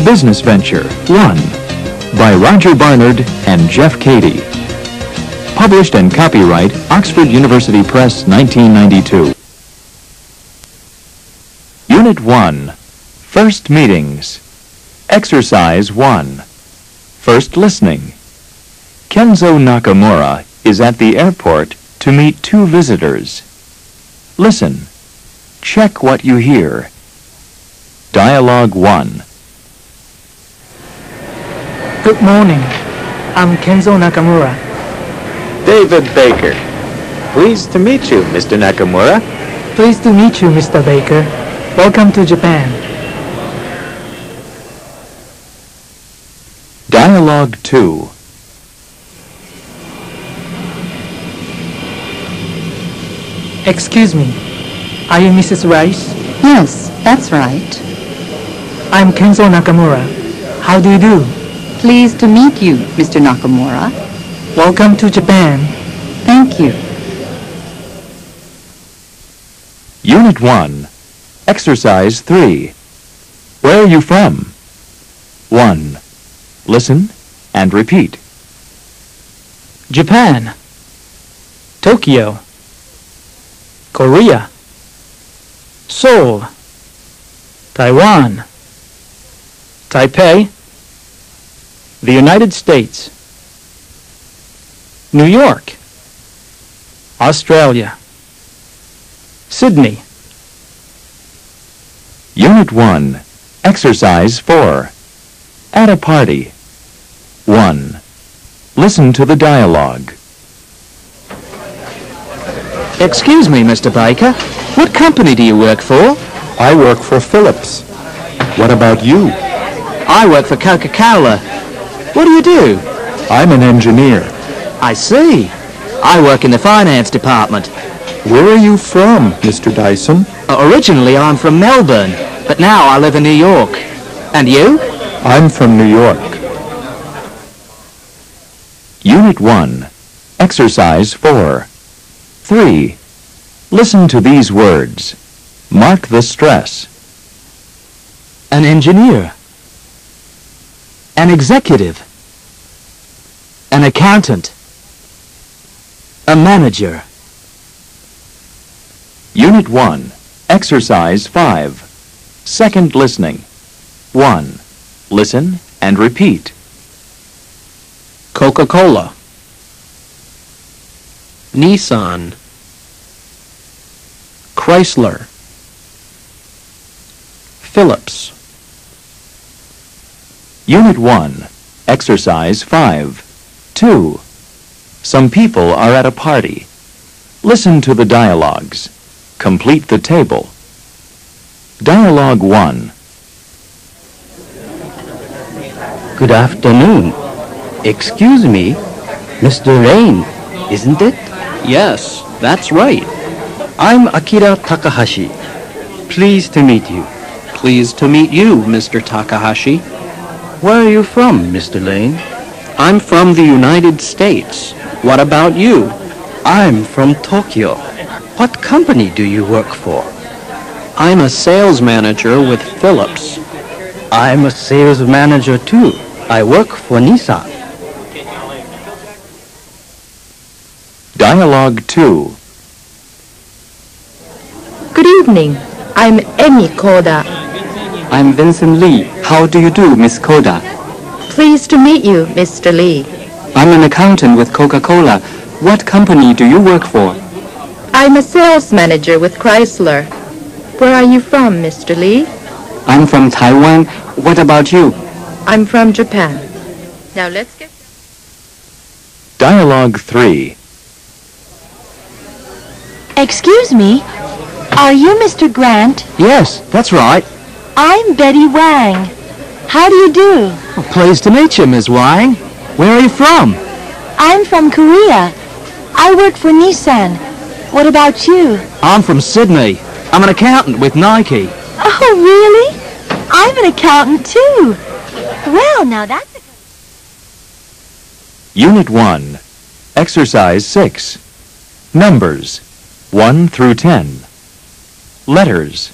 Business Venture 1 by Roger Barnard and Jeff Cady. Published and copyright Oxford University Press, 1992. Unit 1. First Meetings. Exercise 1. First Listening. Kenzo Nakamura is at the airport to meet two visitors. Listen. Check what you hear. Dialogue 1. Good morning. I'm Kenzo Nakamura. David Baker. Pleased to meet you, Mr. Nakamura. Pleased to meet you, Mr. Baker. Welcome to Japan. Dialogue 2. Excuse me. Are you Mrs. Rice? Yes, that's right. I'm Kenzo Nakamura. How do you do? Pleased to meet you, Mr. Nakamura. Welcome to Japan. Thank you. Unit 1. Exercise 3. Where are you from? 1. Listen and repeat. Japan. Tokyo. Korea. Seoul. Taiwan. Taipei. The United States. New York. Australia. Sydney. Unit 1. Exercise 4. At a party. 1. Listen to the dialogue. Excuse me, Mr. Baker. What company do you work for? I work for Philips. What about you? I work for Coca-Cola. What do you do? I'm an engineer. I see. I work in the finance department. Where are you from, Mr. Dyson? Originally, I'm from Melbourne, but now I live in New York. And you? I'm from New York. Unit 1. Exercise 4. 3. Listen to these words. Mark the stress. An engineer. An executive. An accountant. A manager. Unit 1. Exercise 5. Second listening. 1. Listen and repeat. Coca-Cola. Nissan. Chrysler. Philips. Unit 1. Exercise 5. 2. Some people are at a party. Listen to the dialogues. Complete the table. Dialogue 1. Good afternoon. Excuse me, Mr. Rain, isn't it? Yes, that's right. I'm Akira Takahashi. Pleased to meet you. Pleased to meet you, Mr. Takahashi. Where are you from, Mr. Lane? I'm from the United States. What about you? I'm from Tokyo. What company do you work for? I'm a sales manager with Philips. I'm a sales manager too. I work for Nissan. Dialogue 2. Good evening. I'm Emi Koda. I'm Vincent Lee. How do you do, Miss Koda? Pleased to meet you, Mr. Lee. I'm an accountant with Coca-Cola. What company do you work for? I'm a sales manager with Chrysler. Where are you from, Mr. Lee? I'm from Taiwan. What about you? I'm from Japan. Now let's get... Dialogue 3. Excuse me, are you Mr. Grant? Yes, that's right. I'm Betty Wang. How do you do? Well, pleased to meet you, Ms. Wang. Where are you from? I'm from Korea. I work for Nissan. What about you? I'm from Sydney. I'm an accountant with Nike. Oh, really? I'm an accountant, too. Well, now that's a... Unit 1. Exercise 6. Numbers 1 through 10. Letters.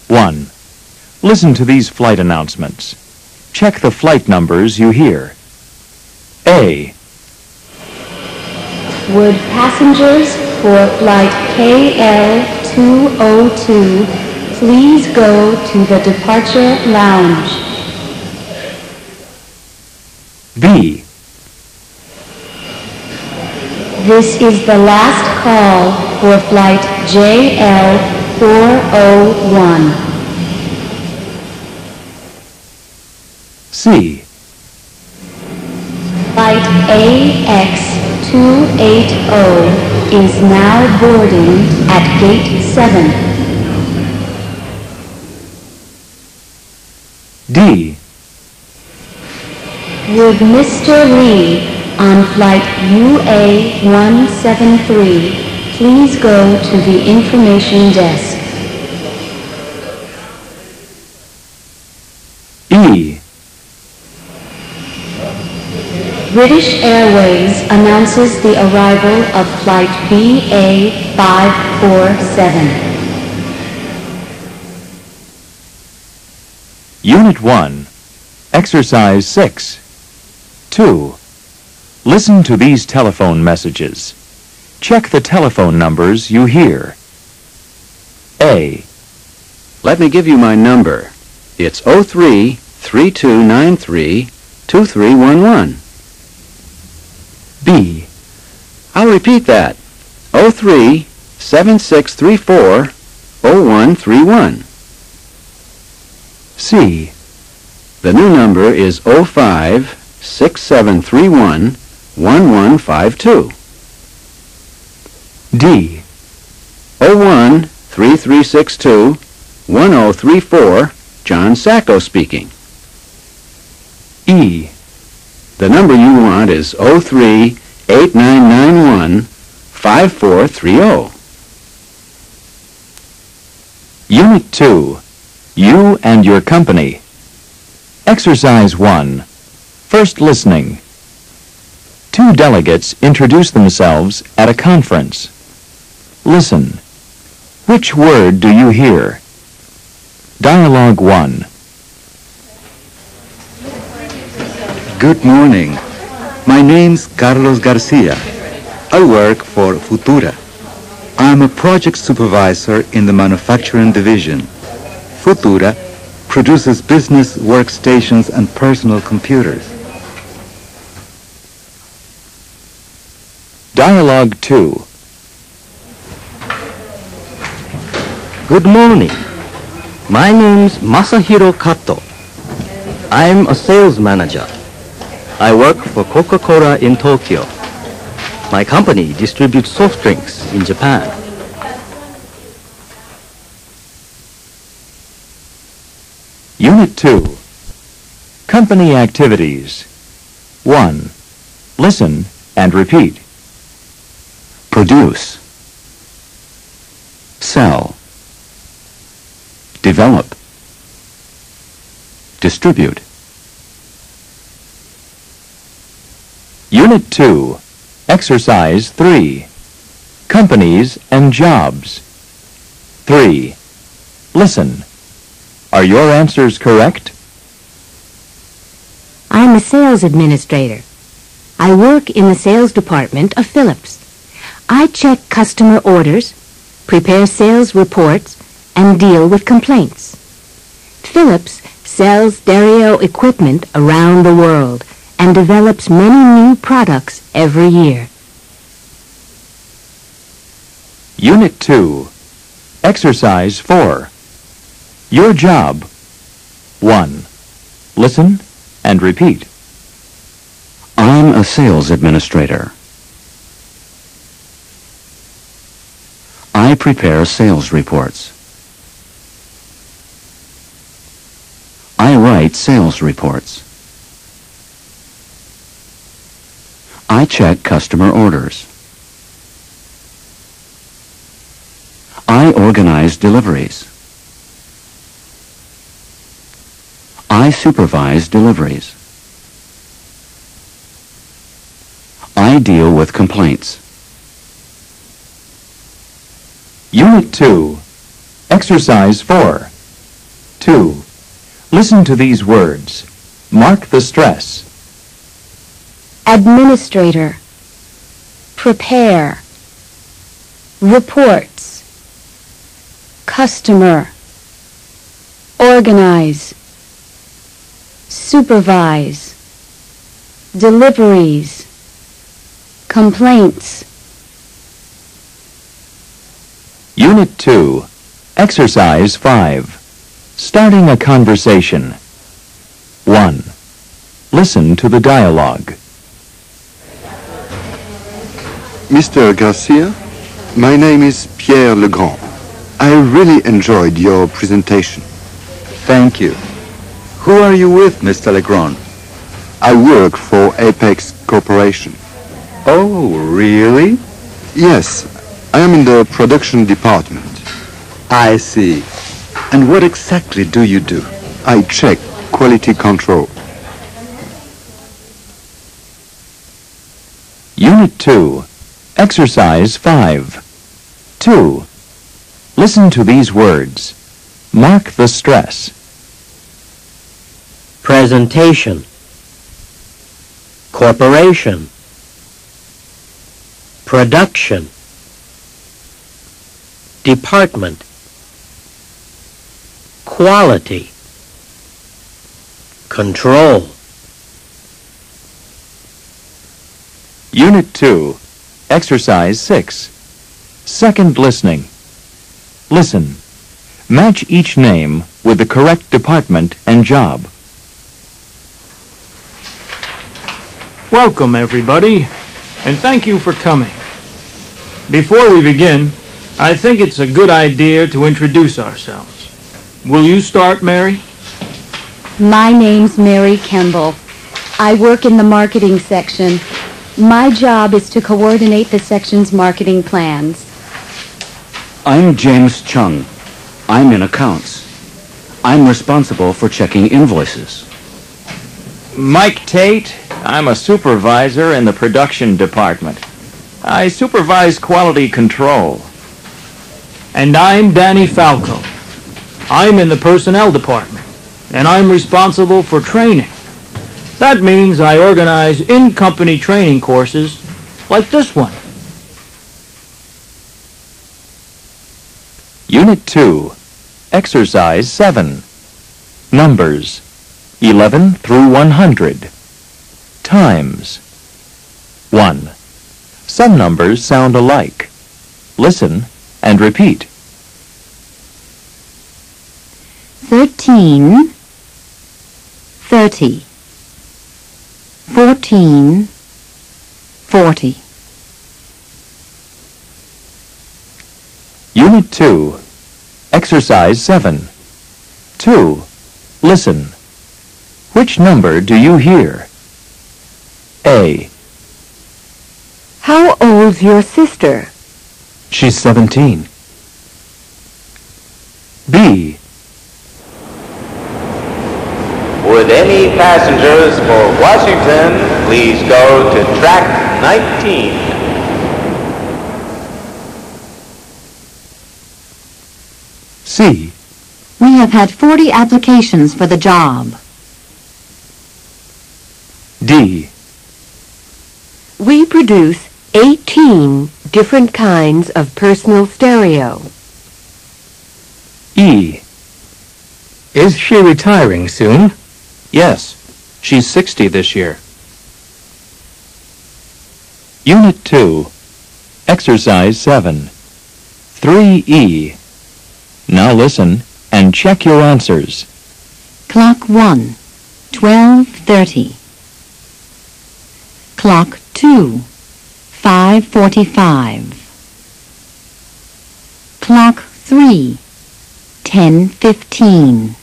1. Listen to these flight announcements. Check the flight numbers you hear. A. Would passengers for flight KL202 please go to the departure lounge? B. This is the last call for flight JL401. C. Flight AX280 is now boarding at gate 7. D. Would Mr. Lee on flight UA173 please go to the information desk? E. British Airways announces the arrival of flight BA547. Unit 1. Exercise 6. 2. Listen to these telephone messages. Check the telephone numbers you hear. A. Let me give you my number. It's 03-3293-2311. B. I'll repeat that. 03-7634-0131. C. The new number is 05-6731-1152. D. 01-3362-1034, John Sacco speaking. E. The number you want is 03-8991-5430. Unit 2. You and your company. Exercise 1. First listening. 2 delegates introduce themselves at a conference. Listen. Which word do you hear? Dialogue 1. Good morning. My name's Carlos Garcia. I work for Futura. I'm a project supervisor in the manufacturing division. Futura produces business workstations and personal computers. Dialogue 2. Good morning. My name's Masahiro Kato. I'm a sales manager. I work for Coca-Cola in Tokyo. My company distributes soft drinks in Japan. Unit 2. Company activities. 1. Listen and repeat. Produce. Sell. Develop. Distribute. Unit 2. Exercise 3. Companies and jobs. 3. Listen. Are your answers correct? I'm a sales administrator. I work in the sales department of Philips. I check customer orders, prepare sales reports, and deal with complaints. Philips sells stereo equipment around the world and develops many new products every year. Unit 2. Exercise 4. Your job. 1. Listen and repeat. I'm a sales administrator. I prepare sales reports. I write sales reports. I check customer orders. I organize deliveries. I supervise deliveries. I deal with complaints. Unit 2. Exercise 4. 2. Listen to these words. Mark the stress. Administrator. Prepare. Reports. Customer. Organize. Supervise. Deliveries. Complaints. Unit 2, Exercise 5. Starting a conversation. 1. Listen to the dialogue. Mr. Garcia, my name is Pierre Legrand. I really enjoyed your presentation. Thank you. Who are you with, Mr. Legrand? I work for Apex Corporation. Oh, really? Yes, I am in the production department. I see. And what exactly do you do? I check quality control. Unit 2, Exercise 5. 2. Listen to these words. Mark the stress. Presentation. Corporation. Production. Department. Quality. Control. Unit 2, Exercise 6. Second listening. Listen. Match each name with the correct department and job. Welcome, everybody, and thank you for coming. Before we begin, I think it's a good idea to introduce ourselves. Will you start, Mary? My name's Mary Kemble. I work in the marketing section. My job is to coordinate the section's marketing plans. I'm James Chung. I'm in accounts. I'm responsible for checking invoices. Mike Tate. I'm a supervisor in the production department. I supervise quality control. And I'm Danny Falco. I'm in the personnel department, and I'm responsible for training. That means I organize in-company training courses like this one. Unit 2, Exercise 7. Numbers 11 through 100. Times. 1. Some numbers sound alike. Listen and repeat. 13, 30, 14, 40. Unit 2, Exercise 7. 2. Listen. Which number do you hear? A. How old's your sister? She's 17. B. Would any passengers for Washington please go to track 19? C. We have had 40 applications for the job. D. We produce 18 different kinds of personal stereo. E. Is she retiring soon? Yes, she's 60 this year. Unit 2, Exercise 7. 3E. Now listen and check your answers. Clock 1, 12:30. Clock 2, 5:45. Clock 3, 10:15.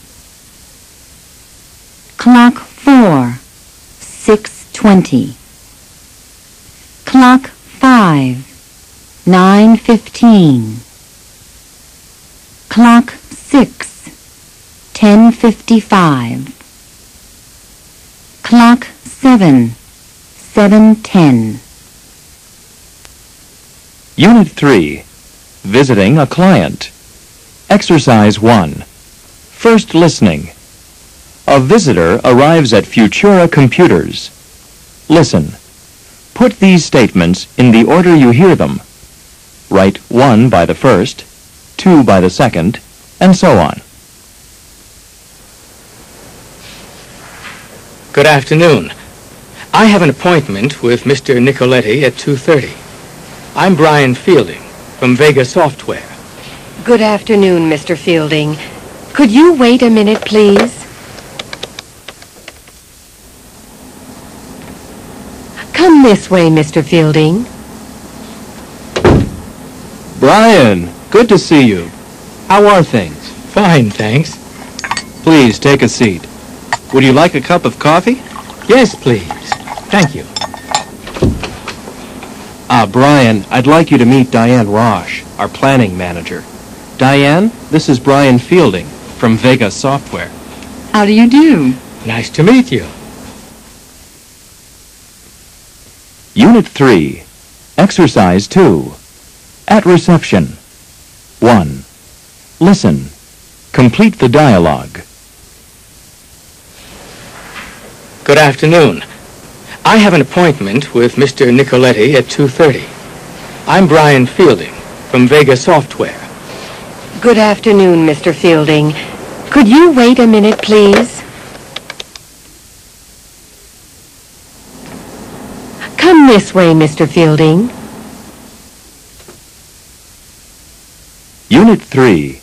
Clock 4, 6:20. Clock 5, 9:15. Clock 6, 10:55. Clock 7, 7:10. Unit 3, Visiting a client. Exercise 1. First listening. A visitor arrives at Futura Computers. Listen. Put these statements in the order you hear them. Write 1 by the first, 2 by the second, and so on. Good afternoon. I have an appointment with Mr. Nicoletti at 2:30. I'm Brian Fielding from Vega Software. Good afternoon, Mr. Fielding. Could you wait a minute, please? Come this way, Mr. Fielding. Brian, good to see you. How are things? Fine, thanks. Please take a seat. Would you like a cup of coffee? Yes, please. Thank you. Brian, I'd like you to meet Diane Roche, our planning manager. Diane, this is Brian Fielding from Vega Software. How do you do? Nice to meet you. Unit 3, Exercise 2. At reception. 1. Listen. Complete the dialogue. Good afternoon. I have an appointment with Mr. Nicoletti at 2:30. I'm Brian Fielding from Vega Software. Good afternoon, Mr. Fielding. Could you wait a minute, please? Come this way, Mr. Fielding. Unit 3,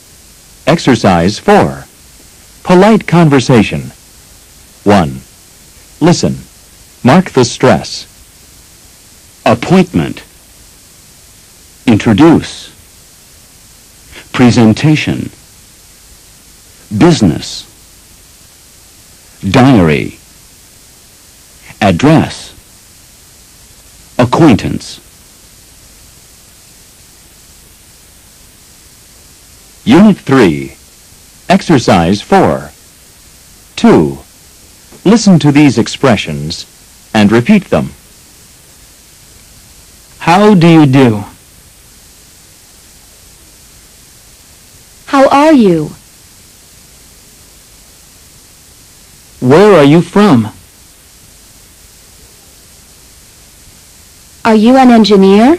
Exercise 4. Polite conversation. 1. Listen. Mark the stress. Appointment. Introduce. Presentation. Business. Diary. Address. Acquaintance. Unit 3, Exercise 4. 2. Listen to these expressions and repeat them. How do you do? How are you? Where are you from? Are you an engineer?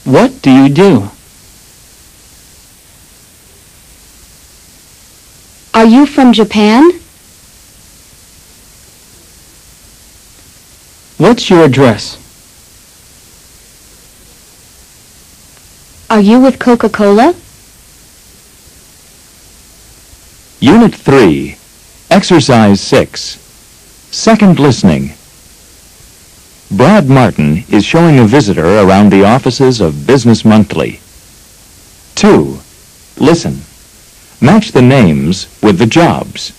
What do you do? Are you from Japan? What's your address? Are you with Coca-Cola? Unit 3, Exercise 6. Second listening. Brad Martin is showing a visitor around the offices of Business Monthly. 2. Listen. Match the names with the jobs.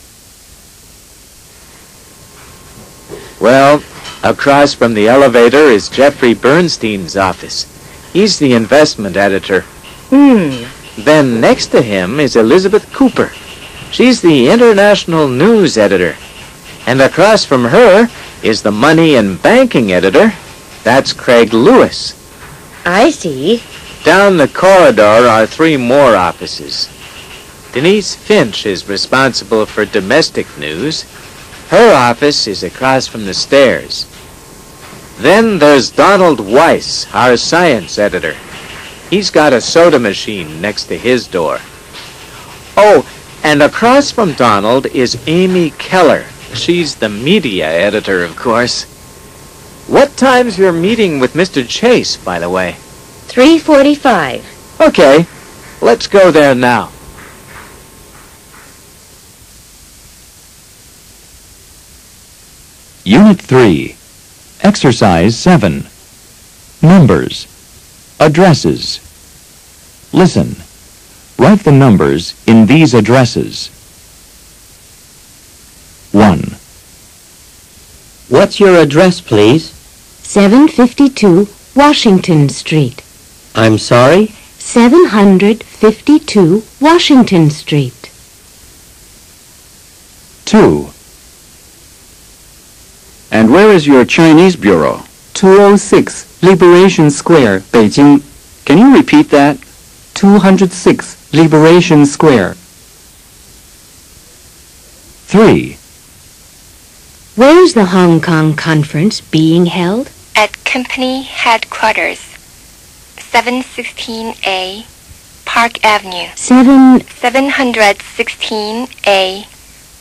Well, across from the elevator is Jeffrey Bernstein's office. He's the investment editor. Then next to him is Elizabeth Cooper. She's the international news editor. And across from her is the money and banking editor. That's Craig Lewis. I see. Down the corridor are 3 more offices. Denise Finch is responsible for domestic news. Her office is across from the stairs. Then there's Donald Weiss, our science editor. He's got a soda machine next to his door. Oh, and across from Donald is Amy Keller. She's the media editor, of course. What time's your meeting with Mr. Chase, by the way? 3:45. Okay, let's go there now. Unit 3, Exercise 7. Numbers. Addresses. Listen. Write the numbers in these addresses. 1. What's your address, please? 752 Washington Street. I'm sorry? 752 Washington Street. 2. And where is your Chinese bureau? 206 Liberation Square, Beijing. Can you repeat that? 206 Liberation Square. 3. Where's the Hong Kong conference being held? At company headquarters, 716A, Park Avenue. 716A,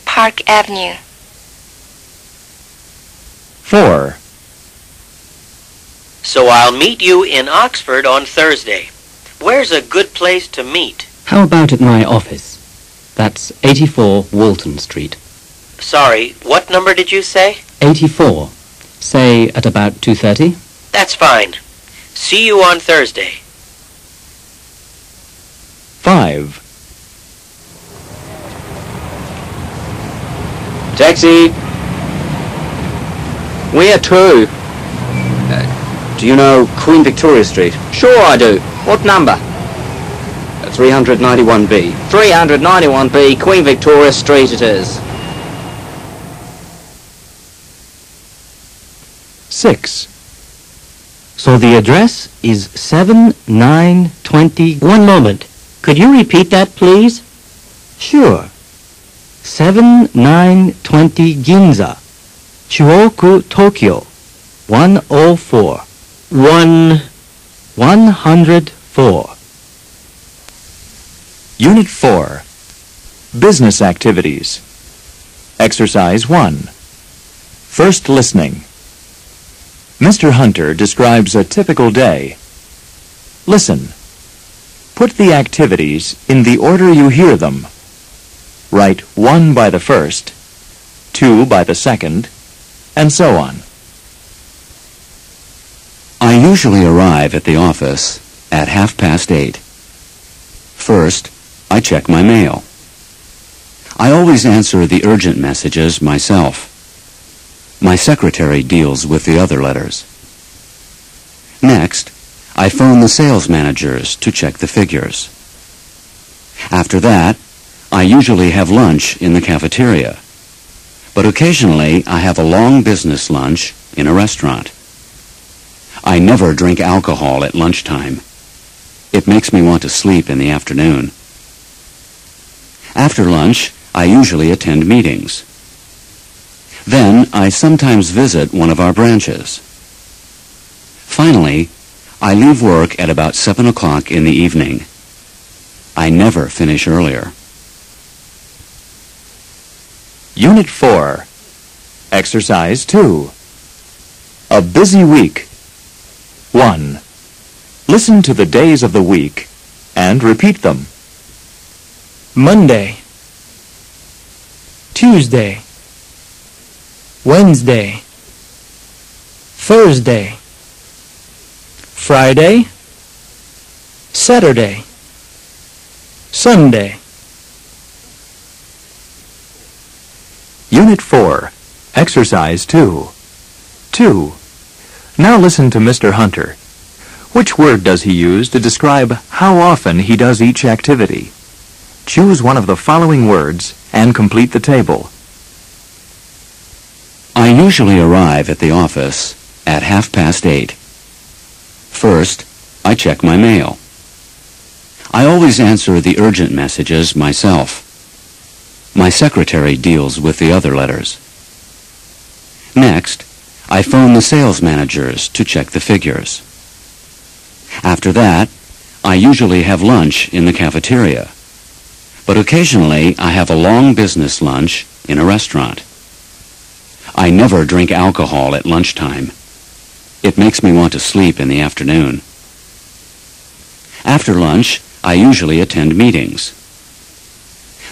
Park Avenue. 4. So I'll meet you in Oxford on Thursday. Where's a good place to meet? How about at my office? That's 84 Walton Street. Sorry, what number did you say? 84. Say at about 2:30? That's fine. See you on Thursday. 5. Taxi! Where to? Do you know Queen Victoria Street? Sure I do. What number? 391B. 391B, Queen Victoria Street it is. 6. So the address is 7920... One moment. Could you repeat that, please? Sure. 7920 Ginza, Chuoku, Tokyo, 104. 104. Unit 4. Business activities. Exercise 1. First listening. Mr. Hunter describes a typical day. Listen. Put the activities in the order you hear them. Write 1 by the first, 2 by the second, and so on. I usually arrive at the office at 8:30. First, I check my mail. I always answer the urgent messages myself. My secretary deals with the other letters. Next, I phone the sales managers to check the figures. After that, I usually have lunch in the cafeteria, but occasionally I have a long business lunch in a restaurant. I never drink alcohol at lunchtime. It makes me want to sleep in the afternoon. After lunch, I usually attend meetings. Then I sometimes visit one of our branches. Finally, I leave work at about 7 o'clock in the evening. I never finish earlier. Unit 4. Exercise 2. A busy week. 1. Listen to the days of the week and repeat them. Monday, Tuesday, Wednesday, Thursday, Friday, Saturday, Sunday. Unit 4. Exercise 2. 2. Now listen to Mr. Hunter. Which word does he use to describe how often he does each activity? Choose one of the following words and complete the table. I usually arrive at the office at 8:30. First, I check my mail. I always answer the urgent messages myself. My secretary deals with the other letters. Next, I phone the sales managers to check the figures. After that, I usually have lunch in the cafeteria, but occasionally I have a long business lunch in a restaurant. I never drink alcohol at lunchtime. It makes me want to sleep in the afternoon. After lunch, I usually attend meetings.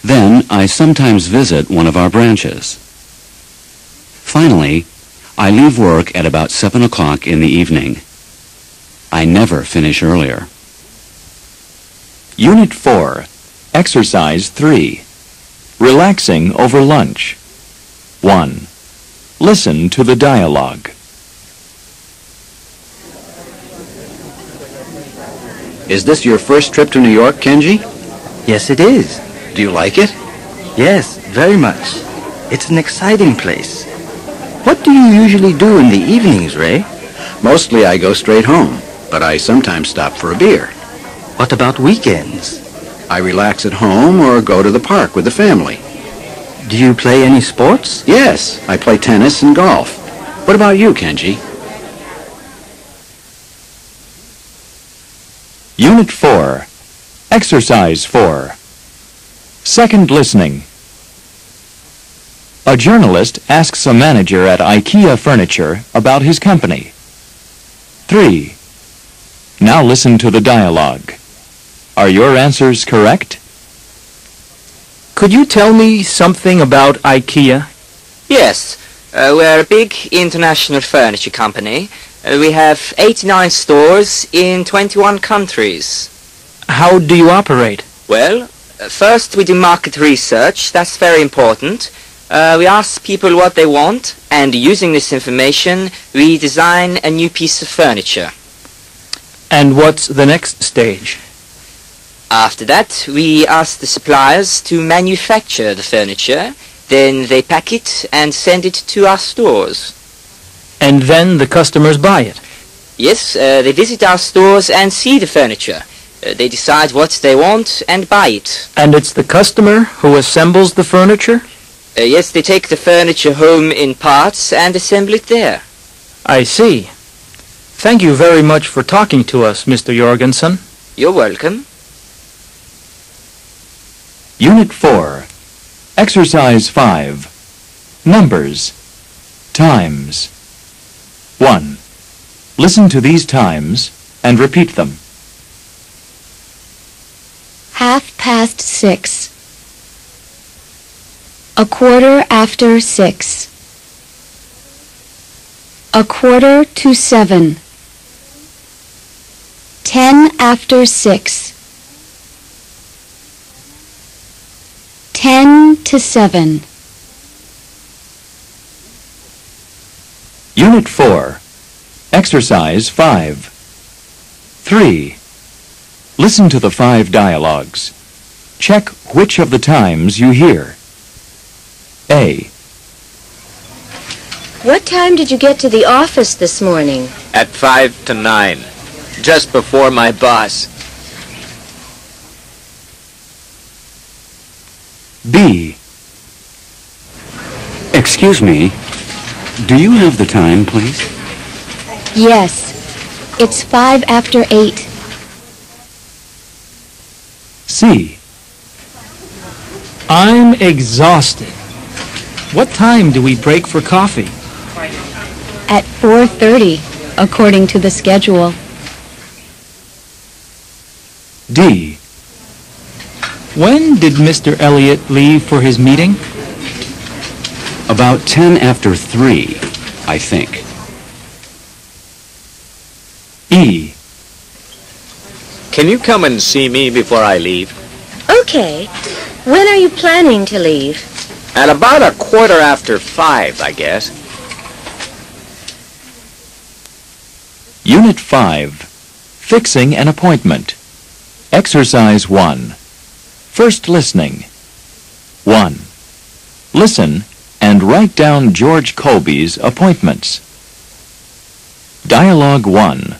Then I sometimes visit one of our branches. Finally, I leave work at about 7 o'clock in the evening. I never finish earlier. Unit 4. Exercise 3. Relaxing over lunch. 1. Listen to the dialogue. Is this your first trip to New York, Kenji? Yes, it is. Do you like it? Yes, very much. It's an exciting place. What do you usually do in the evenings, Ray? Mostly I go straight home, but I sometimes stop for a beer. What about weekends? I relax at home or go to the park with the family. Do you play any sports? Yes, I play tennis and golf. What about you, Kenji? Unit 4. Exercise 4. Second listening. A journalist asks a manager at IKEA Furniture about his company. 3. Now listen to the dialogue. Are your answers correct? Could you tell me something about IKEA? Yes, we're a big international furniture company. We have 89 stores in 21 countries. How do you operate? Well, first we do market research. That's very important. We ask people what they want, and using this information, we design a new piece of furniture. And what's the next stage? After that, we ask the suppliers to manufacture the furniture. Then they pack it and send it to our stores. And then the customers buy it? Yes, they visit our stores and see the furniture. They decide what they want and buy it. And it's the customer who assembles the furniture? Yes, they take the furniture home in parts and assemble it there. I see. Thank you very much for talking to us, Mr. Jorgensen. You're welcome. Unit 4. Exercise 5. Numbers. Times. 1. Listen to these times and repeat them. 6:30. 6:15. 6:45. 6:10. 6:50. 7:10. Unit 4. Exercise 5. 3. Listen to the 5 dialogues. Check which of the times you hear. A. What time did you get to the office this morning? At 5 to 9, just before my boss. B. Excuse me, do you have the time, please? Yes, it's 8:05. C. I'm exhausted. What time do we break for coffee? At 4:30, according to the schedule. D. When did Mr. Elliot leave for his meeting? About 10 after 3, I think. E. Can you come and see me before I leave? Okay. When are you planning to leave? At about 5:15, I guess. Unit 5. Fixing an appointment. Exercise 1. First listening. 1. Listen and write down George Colby's appointments. Dialogue 1.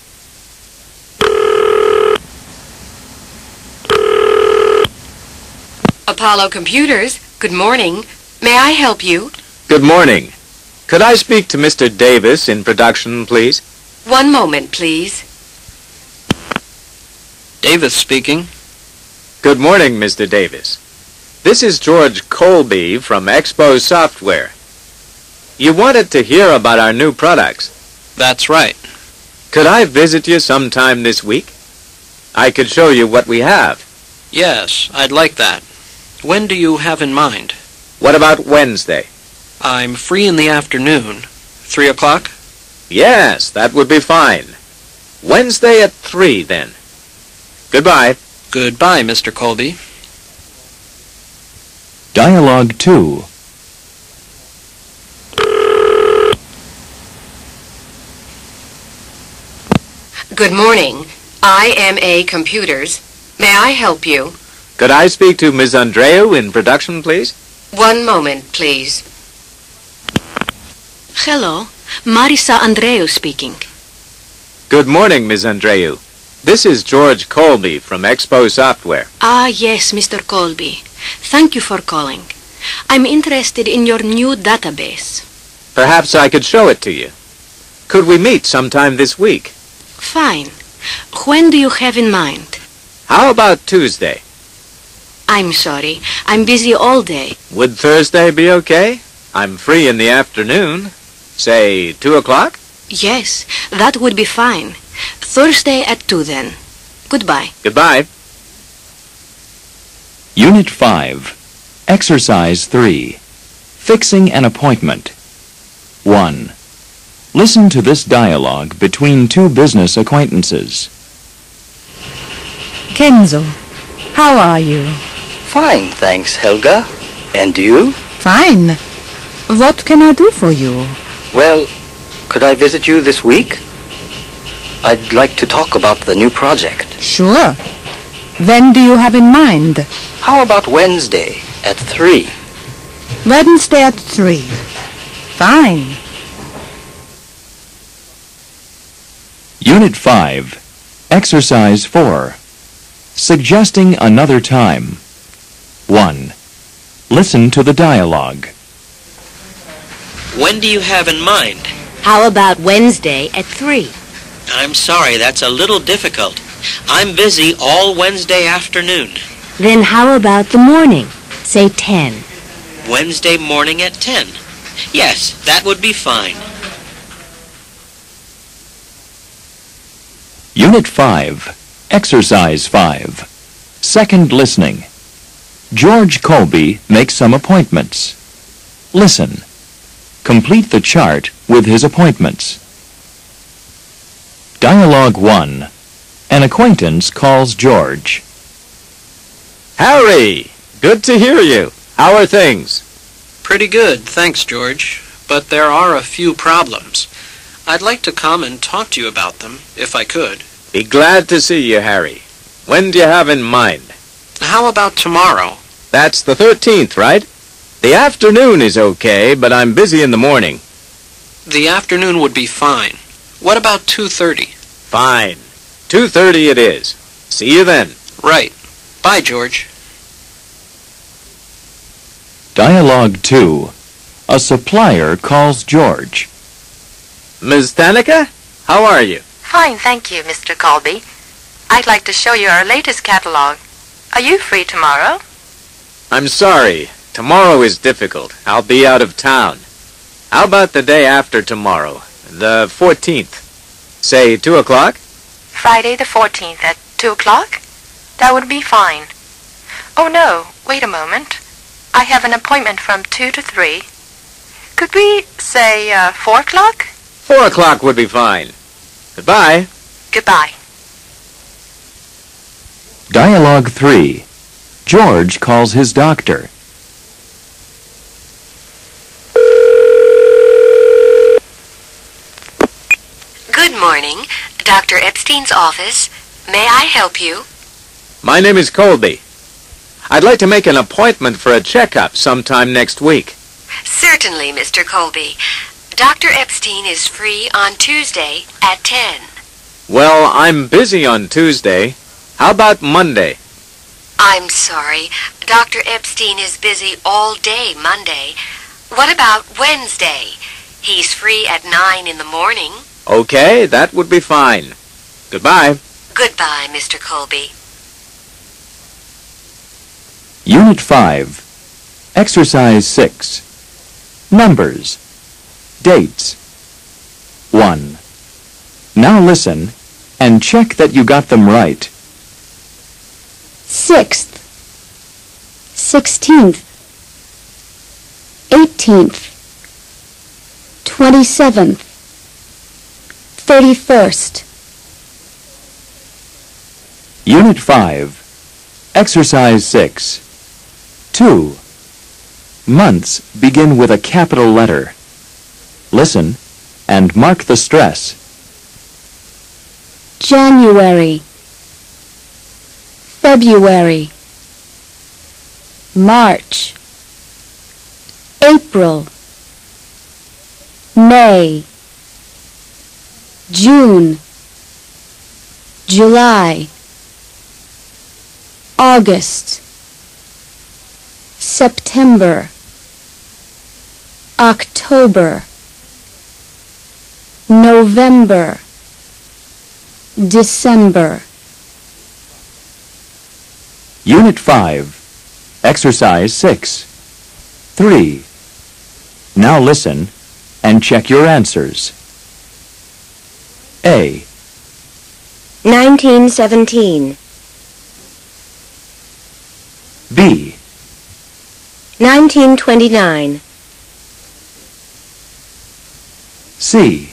Apollo Computers, good morning. May I help you? Good morning. Could I speak to Mr. Davis in production, please? One moment, please. Davis speaking. Good morning, Mr. Davis. This is George Colby from Expo Software. You wanted to hear about our new products. That's right. Could I visit you sometime this week? I could show you what we have. Yes, I'd like that. When do you have in mind? What about Wednesday? I'm free in the afternoon. 3 o'clock? Yes, that would be fine. Wednesday at 3, then. Goodbye. Goodbye, Mr. Colby. Dialogue 2. Good morning. IMA Computers. May I help you? Could I speak to Ms. Andreu in production, please? One moment, please. Hello, Marisa Andreu speaking. Good morning, Ms. Andreu. This is George Colby from Expo Software. Ah, yes, Mr. Colby. Thank you for calling. I'm interested in your new database. Perhaps I could show it to you. Could we meet sometime this week? Fine. When do you have in mind? How about Tuesday? I'm sorry. I'm busy all day. Would Thursday be okay? I'm free in the afternoon. Say 2 o'clock? Yes, that would be fine. Thursday at 2 then. Goodbye. Goodbye. Unit 5, Exercise 3, Fixing an Appointment. 1. Listen to this dialogue between two business acquaintances. Kenzo, how are you? Fine, thanks, Helga. And you? Fine. What can I do for you? Well, could I visit you this week? I'd like to talk about the new project. Sure. When do you have in mind? How about Wednesday at 3? Wednesday at 3. Fine. Unit 5, Exercise 4, Suggesting Another Time. 1. Listen to the dialogue. When do you have in mind? How about Wednesday at 3? I'm sorry, that's a little difficult. I'm busy all Wednesday afternoon. Then how about the morning? Say 10. Wednesday morning at 10. Yes, that would be fine. Unit 5, Exercise 5, Second Listening. George Colby makes some appointments. Listen. Complete the chart with his appointments. Dialogue 1. An acquaintance calls George. Harry! Good to hear you. How are things? Pretty good, thanks, George. But there are a few problems. I'd like to come and talk to you about them, if I could. Be glad to see you, Harry. When do you have in mind? How about tomorrow? That's the 13th, right? The afternoon is okay, but I'm busy in the morning. The afternoon would be fine. What about 2:30? Fine. 2:30 it is. See you then. Right. Bye, George. Dialogue 2. A supplier calls George. Ms. Danica, how are you? Fine, thank you, Mr. Colby. I'd like to show you our latest catalog. Are you free tomorrow? I'm sorry. Tomorrow is difficult. I'll be out of town. How about the day after tomorrow, the 14th? Say 2 o'clock? Friday the 14th at 2 o'clock? That would be fine. Oh no, wait a moment. I have an appointment from 2 to 3. Could we say 4 o'clock? 4 o'clock would be fine. Goodbye. Goodbye. Dialogue 3. George calls his doctor. Good morning. Dr. Epstein's office. May I help you? My name is Colby. I'd like to make an appointment for a checkup sometime next week. Certainly, Mr. Colby. Dr. Epstein is free on Tuesday at 10. Well, I'm busy on Tuesday. How about Monday? I'm sorry. Dr. Epstein is busy all day Monday. What about Wednesday? He's free at 9 in the morning. Okay, that would be fine. Goodbye. Goodbye, Mr. Colby. Unit 5. Exercise 6. Numbers. Dates. 1. Now listen and check that you got them right. 6th, 16th, 18th, 27th, 31st. Unit 5. Exercise 6. 2. Months begin with a capital letter. Listen and mark the stress. January, February, March, April, May, June, July, August, September, October, November, December. Unit 5, Exercise 6. 3. Now listen and check your answers. A. 1917. B. 1929. C.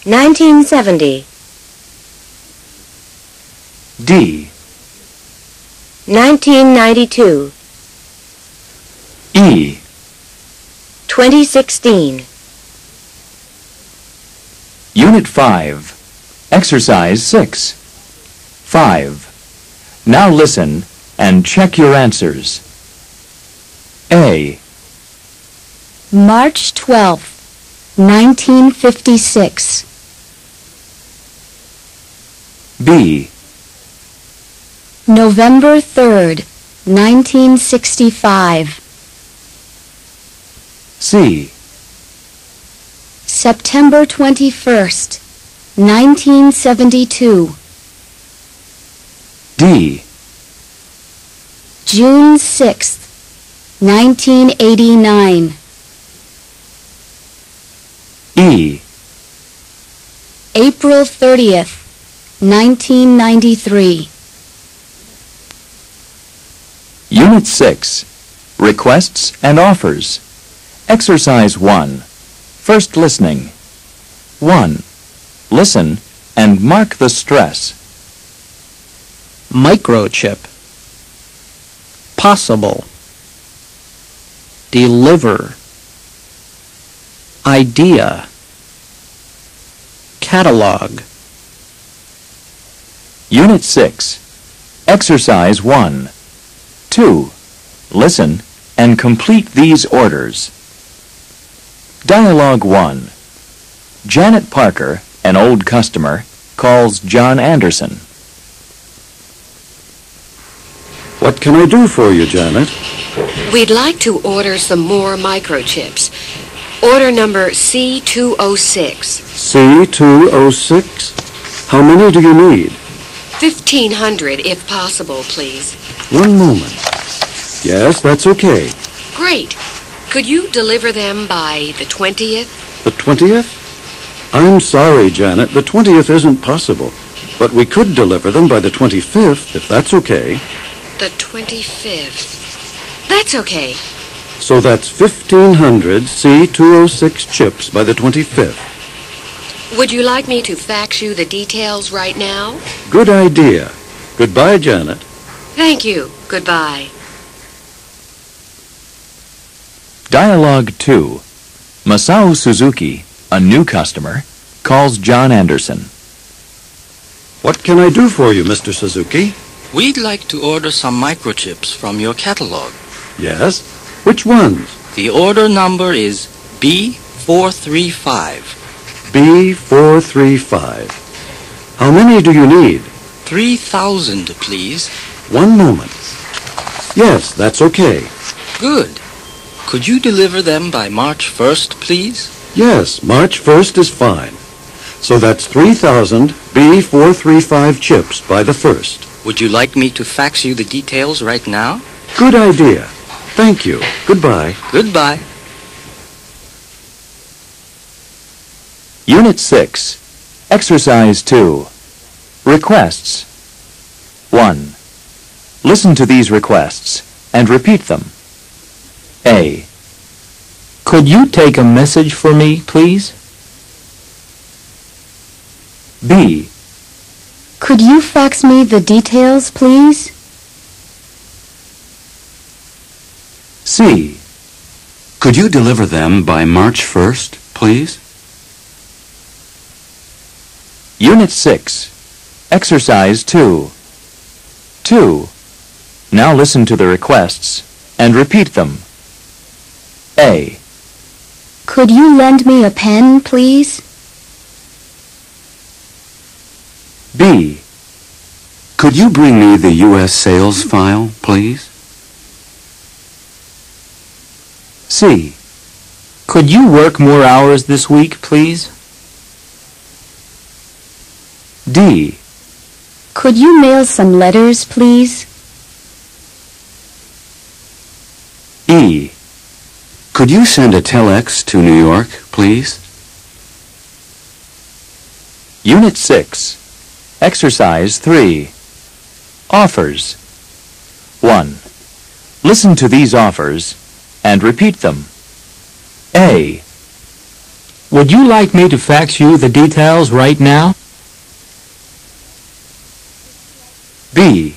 1970. D. 1992. E. 2016. Unit 5, Exercise 6. 5. Now listen and check your answers. A. March 12th, 1956. B. November 3rd, 1965. C. September 21st, 1972. D. June 6th, 1989. E. April 30th, 1993. Unit 6, Requests and Offers. Exercise 1. First listening. 1. Listen and mark the stress. Microchip. Possible. Deliver. Idea. Catalog. Unit 6, Exercise 1. 2. Listen and complete these orders. Dialogue 1. Janet Parker, an old customer, calls John Anderson. What can I do for you, Janet? We'd like to order some more microchips. Order number C206. C206? How many do you need? 1,500 if possible, please. One moment. Yes, that's okay. Great. Could you deliver them by the 20th? The 20th? I'm sorry, Janet. The 20th isn't possible. But we could deliver them by the 25th, if that's okay. The 25th. That's okay. So that's 1,500 C206 chips by the 25th. Would you like me to fax you the details right now? Good idea. Goodbye, Janet. Thank you. Goodbye. Dialogue 2. Masao Suzuki, a new customer, calls John Anderson. What can I do for you, Mr. Suzuki? We'd like to order some microchips from your catalog. Yes? Which ones? The order number is B435. B435. How many do you need? 3,000, please. One moment. Yes, that's okay. Good. Could you deliver them by March 1st, please? Yes, March 1st is fine. So that's 3,000 B435 chips by the 1st. Would you like me to fax you the details right now? Good idea. Thank you. Goodbye. Goodbye. Unit 6, Exercise 2. Requests. 1. Listen to these requests and repeat them. A. Could you take a message for me, please? B. Could you fax me the details, please? C. Could you deliver them by March 1st, please? Unit 6, Exercise 2. 2. Now listen to the requests and repeat them. A. Could you lend me a pen, please? B. Could you bring me the U.S. sales file, please? C. Could you work more hours this week, please? D. Could you mail some letters, please? E. Could you send a telex to New York, please? Unit 6. Exercise 3. Offers. 1. Listen to these offers and repeat them. A. Would you like me to fax you the details right now? B.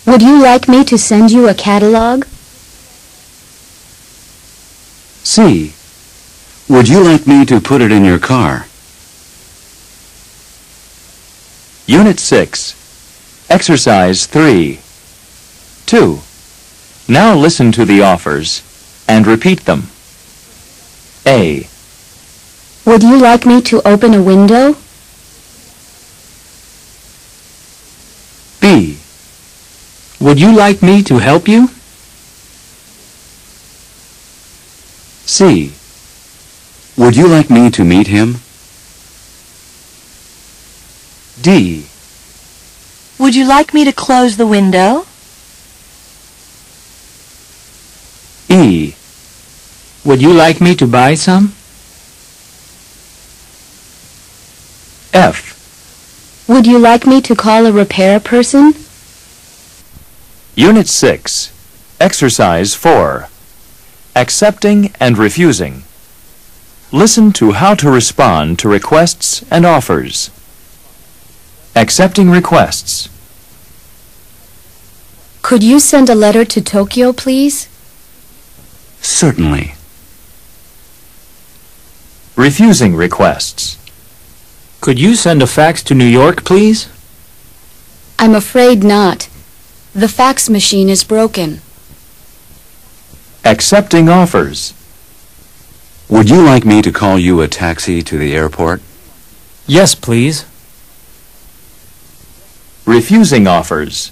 Would you like me to send you a catalog? C. Would you like me to put it in your car? Unit 6. Exercise 3. 2. Now listen to the offers and repeat them. A. Would you like me to open a window? B. Would you like me to help you? C. Would you like me to meet him? D. Would you like me to close the window? E. Would you like me to buy some? F. Would you like me to call a repair person? Unit 6. Exercise 4. Accepting and refusing. Listen to how to respond to requests and offers. Accepting requests. Could you send a letter to Tokyo, please? Certainly. Refusing requests. Could you send a fax to New York, please? I'm afraid not. The fax machine is broken. Accepting offers. Would you like me to call you a taxi to the airport? Yes, please. Refusing offers.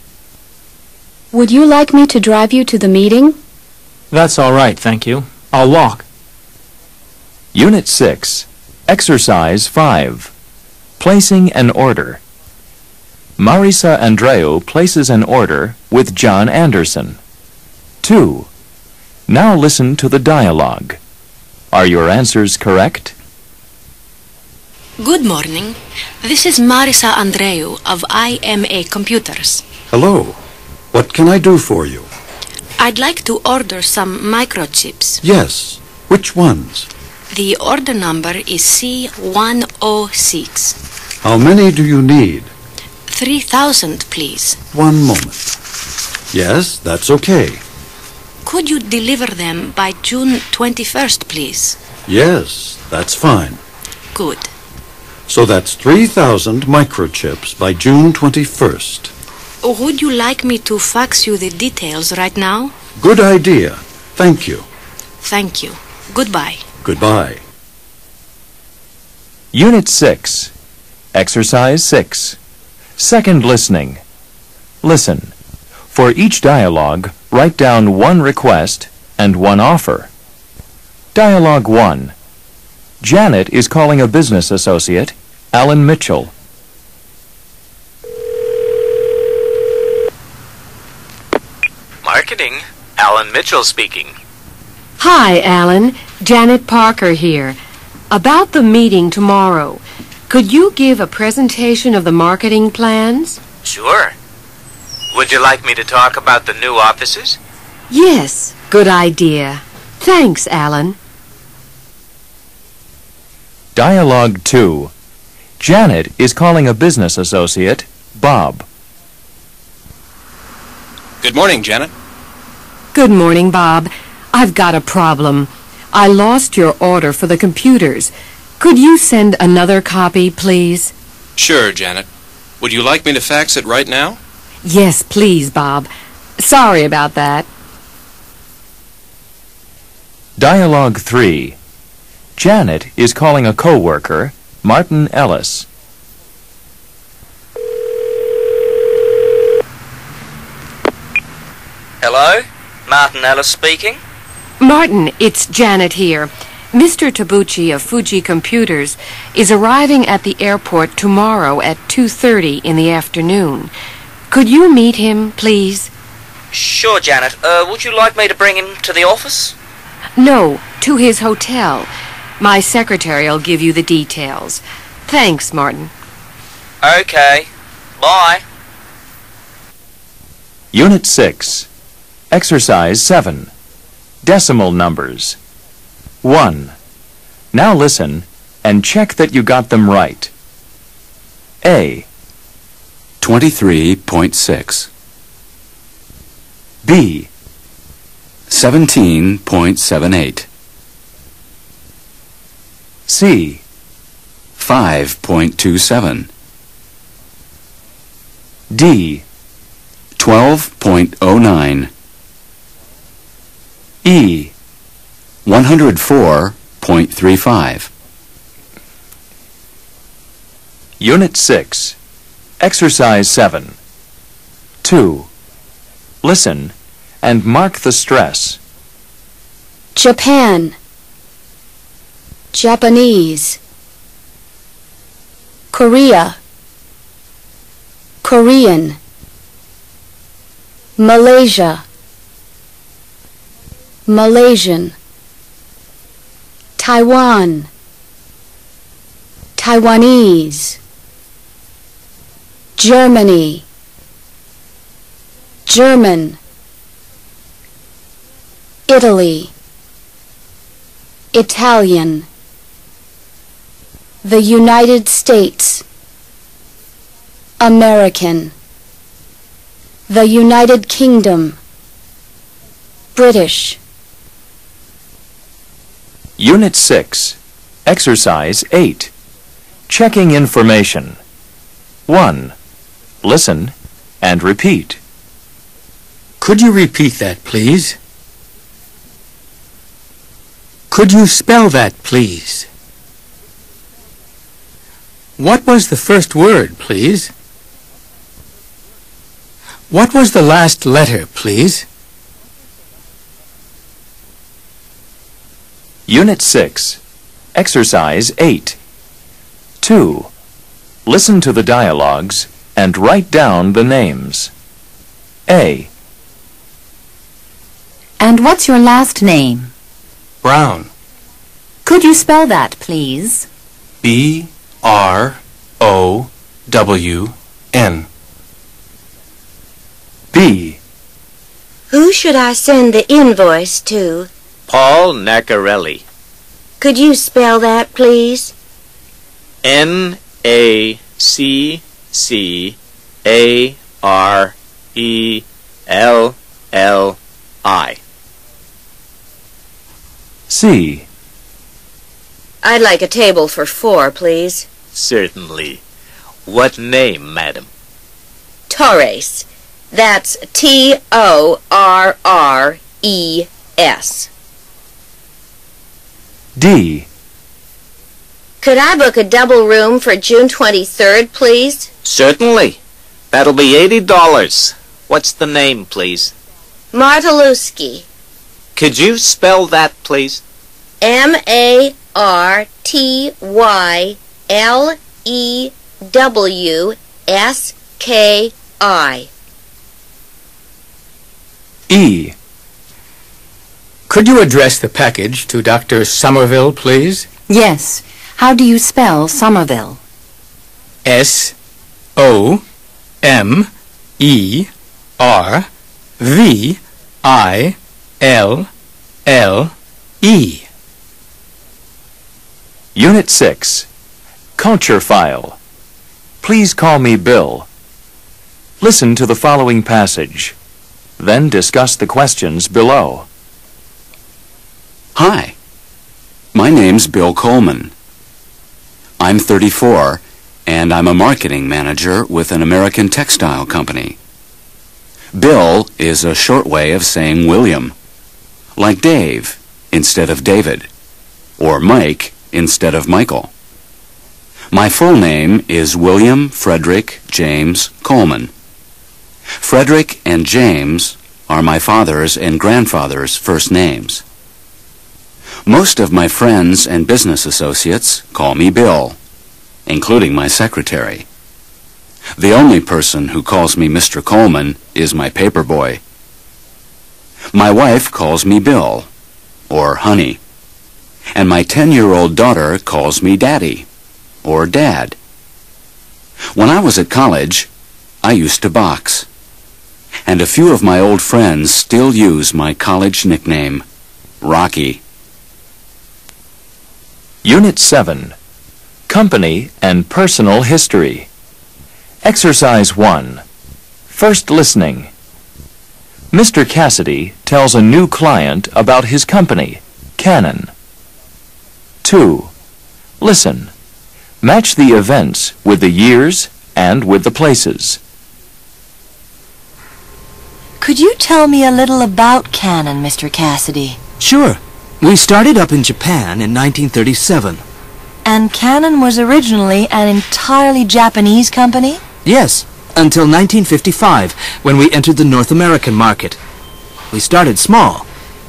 Would you like me to drive you to the meeting? That's all right, thank you. I'll walk. Unit 6. Exercise 5. Placing an order. Marisa Andreu places an order with John Anderson. 2. Now listen to the dialogue. Are your answers correct? Good morning. This is Marisa Andreu of IMA Computers. Hello. What can I do for you? I'd like to order some microchips. Yes. Which ones? The order number is C106. How many do you need? 3,000, please. 1 moment. Yes, that's okay. Could you deliver them by June 21st, please? Yes, that's fine. Good. So that's 3,000 microchips by June 21st. Would you like me to fax you the details right now? Good idea. Thank you. Thank you. Goodbye. Goodbye. Unit 6. Exercise 6. Second listening. Listen. For each dialogue, write down one request and one offer. Dialogue 1. Janet is calling a business associate, Alan Mitchell. Marketing, Alan Mitchell speaking. Hi, Alan. Janet Parker here. About the meeting tomorrow, could you give a presentation of the marketing plans? Sure. Would you like me to talk about the new offices? Yes, good idea. Thanks, Alan. Dialogue 2. Janet is calling a business associate, Bob. Good morning, Janet. Good morning, Bob. I've got a problem. I lost your order for the computers. Could you send another copy, please? Sure, Janet. Would you like me to fax it right now? Yes, please, Bob. Sorry about that. Dialogue 3. Janet is calling a co-worker, Martin Ellis. Hello? Martin Ellis speaking. Martin, it's Janet here. Mr. Tabuchi of Fuji Computers is arriving at the airport tomorrow at 2:30 in the afternoon. Could you meet him, please? Sure, Janet. Would you like me to bring him to the office? No, to his hotel. My secretary'll give you the details. Thanks, Martin. Okay. Bye. Unit 6. Exercise 7. Decimal numbers. 1. Now listen and check that you got them right. A. 23.6. B. 17.78. C. 5.27. D. 12.09. E. 104.35. Unit 6. Exercise 7. 2. Listen and mark the stress. Japan, Japanese, Korea, Korean, Malaysia, Malaysian, Taiwan, Taiwanese, Germany, German, Italy, Italian, the United States, American, the United Kingdom, British. Unit 6. Exercise 8. Checking information. 1. Listen and repeat. Could you repeat that, please? Could you spell that, please? What was the first word, please? What was the last letter, please? Unit 6. Exercise 8. 2. Listen to the dialogues and write down the names. A. And what's your last name? Brown. Could you spell that, please? B-R-O-W-N. B. Who should I send the invoice to? Paul Nacarelli. Could you spell that, please? Nacarelli. C. I'd like a table for 4, please. Certainly. What name, madam? Torres. That's Torres. D. Could I book a double room for June 23rd, please? Certainly. That'll be $80. What's the name, please? Martaluski. Could you spell that, please? Martylewski. E. Could you address the package to Dr. Somerville, please? Yes. How do you spell Somerville? S-O-M-E-R-V-I-L-L-E. Unit 6. Culture File. Please call me Bill. Listen to the following passage. Then discuss the questions below. Hi. My name's Bill Coleman. I'm 34, and I'm a marketing manager with an American textile company. Bill is a short way of saying William, like Dave instead of David, or Mike instead of Michael. My full name is William Frederick James Coleman. Frederick and James are my father's and grandfather's first names. Most of my friends and business associates call me Bill, including my secretary. The only person who calls me Mr. Coleman is my paperboy. My wife calls me Bill, or Honey, and my 10-year-old daughter calls me Daddy, or Dad. When I was at college, I used to box, and a few of my old friends still use my college nickname, Rocky. Unit 7, Company and Personal History. Exercise 1, First Listening. Mr. Cassidy tells a new client about his company, Canon. 2. Listen. Match the events with the years and with the places. Could you tell me a little about Canon, Mr. Cassidy? Sure. We started up in Japan in 1937. And Canon was originally an entirely Japanese company? Yes, until 1955, when we entered the North American market. We started small.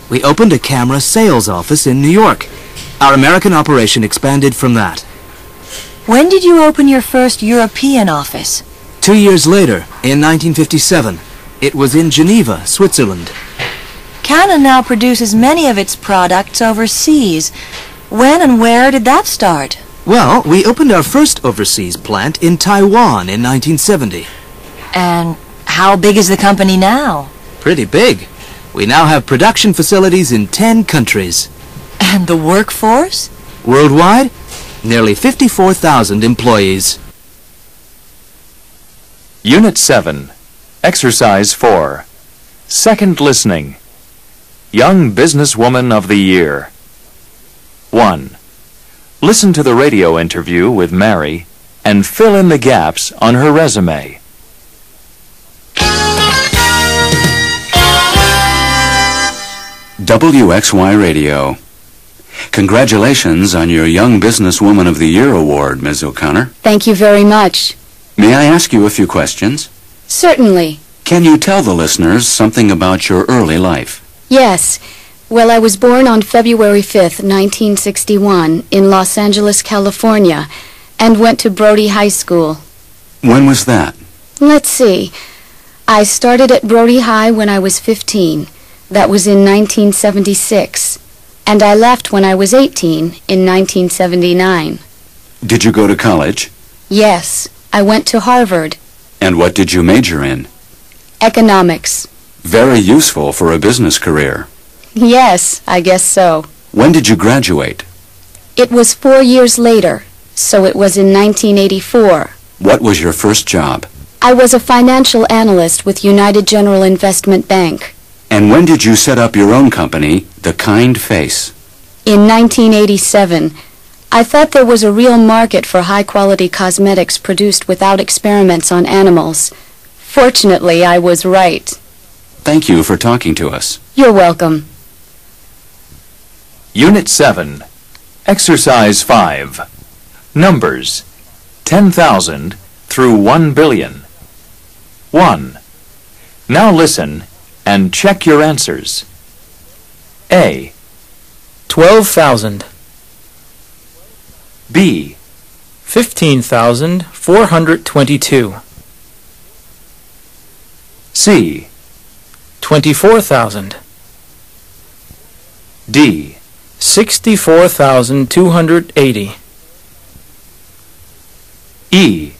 We opened a camera sales office in New York. Our American operation expanded from that. When did you open your first European office? 2 years later, in 1957. It was in Geneva, Switzerland. Canon now produces many of its products overseas. When and where did that start? Well, we opened our first overseas plant in Taiwan in 1970. And how big is the company now? Pretty big. We now have production facilities in 10 countries. And the workforce? Worldwide, nearly 54,000 employees. Unit 7, Exercise 4, Second Listening. Young Businesswoman of the Year. 1. Listen to the radio interview with Mary and fill in the gaps on her resume. WXY Radio. Congratulations on your Young Businesswoman of the Year award, Ms. O'Connor. Thank you very much. May I ask you a few questions? Certainly. Can you tell the listeners something about your early life? Yes. Well, I was born on February 5th, 1961, in Los Angeles, California, and went to Brody High School. When was that? Let's see. I started at Brody High when I was 15. That was in 1976. And I left when I was 18 in 1979. Did you go to college? Yes, I went to Harvard. And what did you major in? Economics. Very useful for a business career. Yes, I guess so. When did you graduate? It was 4 years later, so it was in 1984. What was your first job? I was a financial analyst with United General Investment Bank. And when did you set up your own company, The Kind Face? In 1987. I thought there was a real market for high-quality cosmetics produced without experiments on animals. Fortunately, I was right. Thank you for talking to us. You're welcome. Unit 7, Exercise 5, Numbers, 10,000 through 1 billion. 1. Now listen and check your answers. A. 12,000. B. 15,422. C. 24,000. D. 64,280. E.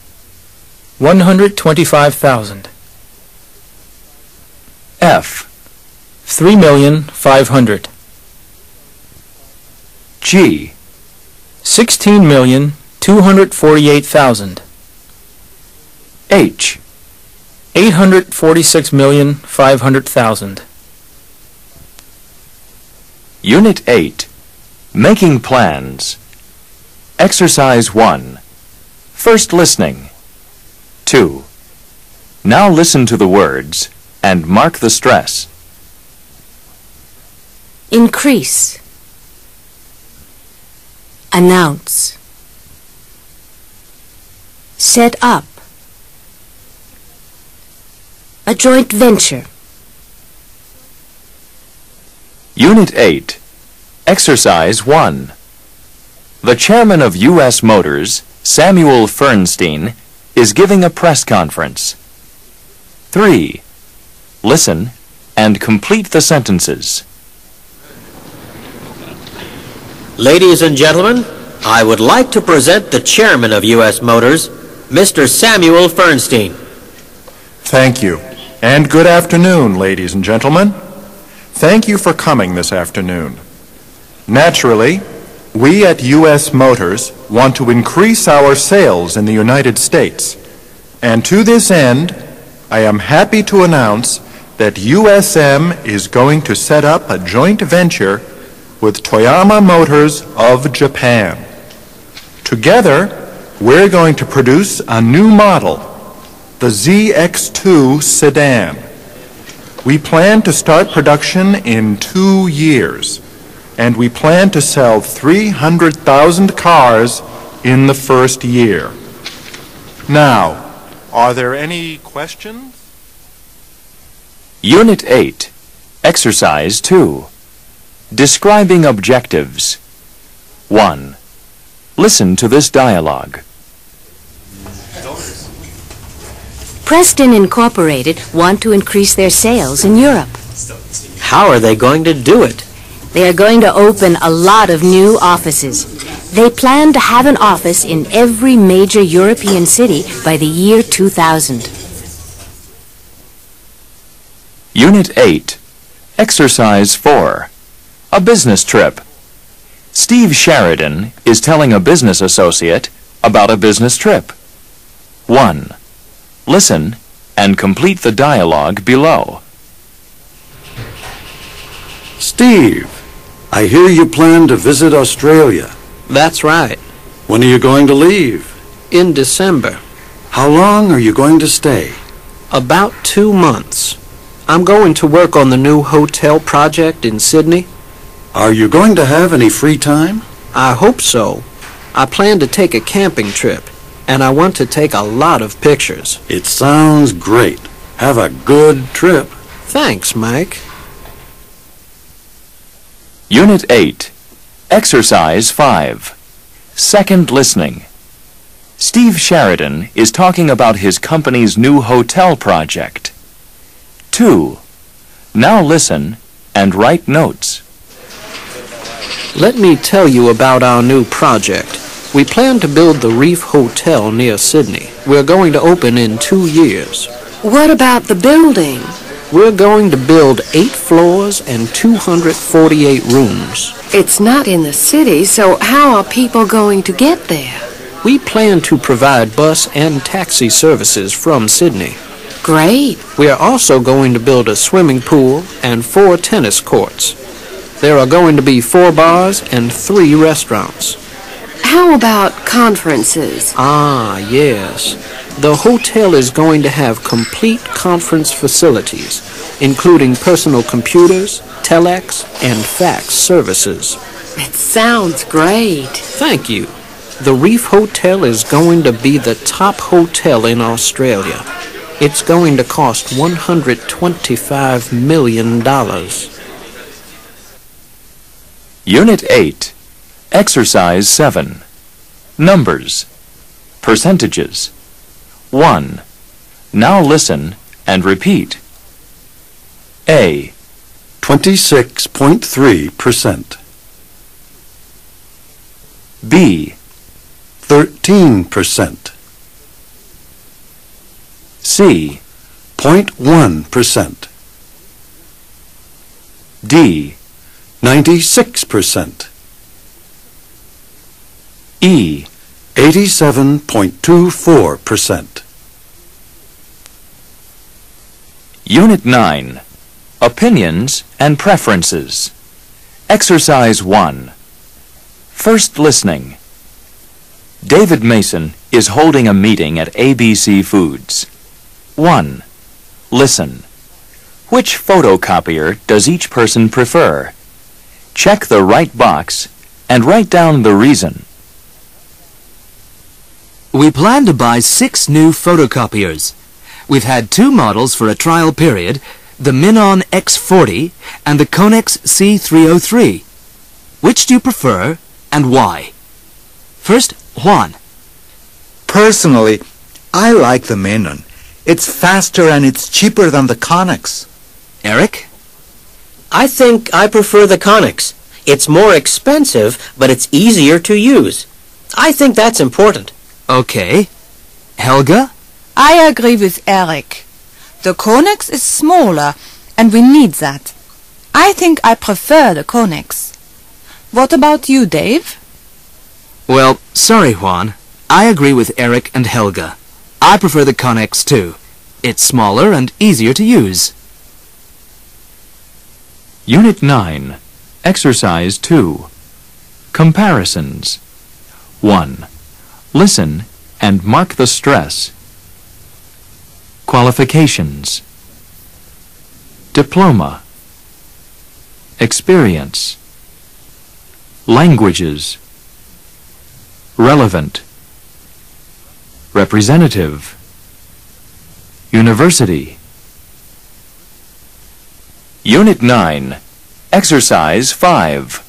125,000. F. 3,500,000. G. 16,248,000. H. 846,500,000. Unit 8, Making Plans. Exercise 1, First Listening. 2. Now listen to the words and mark the stress. Increase. Announce. Set up. A joint venture. Unit 8, Exercise 1. The chairman of U.S. Motors, Samuel Fernstein, is giving a press conference. 3. Listen and complete the sentences. Ladies and gentlemen, I would like to present the chairman of U.S. Motors, Mr. Samuel Fernstein. Thank you. And good afternoon, ladies and gentlemen. Thank you for coming this afternoon. Naturally, we at U.S. Motors want to increase our sales in the United States. And to this end, I am happy to announce that USM is going to set up a joint venture with Toyama Motors of Japan. Together, we're going to produce a new model, the ZX2 sedan. We plan to start production in 2 years, and we plan to sell 300,000 cars in the first year. Now, are there any questions? Unit 8, Exercise 2. Describing objectives. 1. Listen to this dialogue. Preston Incorporated want to increase their sales in Europe. How are they going to do it? They are going to open a lot of new offices. They plan to have an office in every major European city by the year 2000. Unit 8, Exercise 4. A business trip. Steve Sheridan is telling a business associate about a business trip. 1. Listen and complete the dialogue below. Steve, I hear you plan to visit Australia. That's right. When are you going to leave? In December. How long are you going to stay? About 2 months. I'm going to work on the new hotel project in Sydney. Are you going to have any free time? I hope so. I plan to take a camping trip, and I want to take a lot of pictures. It sounds great. Have a good trip. Thanks, Mike. Unit 8, Exercise 5. Second listening. Steve Sheridan is talking about his company's new hotel project. 2. Now listen and write notes. Let me tell you about our new project. We plan to build the Reef Hotel near Sydney. We're going to open in 2 years. What about the building? We're going to build 8 floors and 248 rooms. It's not in the city, so how are people going to get there? We plan to provide bus and taxi services from Sydney. Great. We are also going to build a swimming pool and 4 tennis courts. There are going to be 4 bars and 3 restaurants. How about conferences? Ah, yes. The hotel is going to have complete conference facilities, including personal computers, telex, and fax services. It sounds great. Thank you. The Reef Hotel is going to be the top hotel in Australia. It's going to cost $125 million. Unit 8, Exercise 7. Numbers. Percentages. 1. Now listen and repeat. A. 26.3%. B. 13%. C. 0.1%. D. 96%. E. 87.24%. Unit 9. Opinions and Preferences. Exercise 1. First listening. David Mason is holding a meeting at ABC Foods. 1. Listen. Which photocopier does each person prefer? Check the right box and write down the reason. We plan to buy 6 new photocopiers. We've had 2 models for a trial period, the Minon X40 and the Konex C303. Which do you prefer, and why? First, Juan. Personally, I like the Menon. It's faster and it's cheaper than the Connex. Eric? I think I prefer the Connex. It's more expensive, but it's easier to use. I think that's important. Okay. Helga? I agree with Eric. The Connex is smaller, and we need that. I think I prefer the Connex. What about you, Dave? Well, sorry, Juan. I agree with Eric and Helga. I prefer the Connex too. It's smaller and easier to use. Unit 9, Exercise 2. Comparisons. 1. Listen and mark the stress. Qualifications. Diploma. Experience. Languages. Relevant. Representative. University. Unit 9, Exercise 5.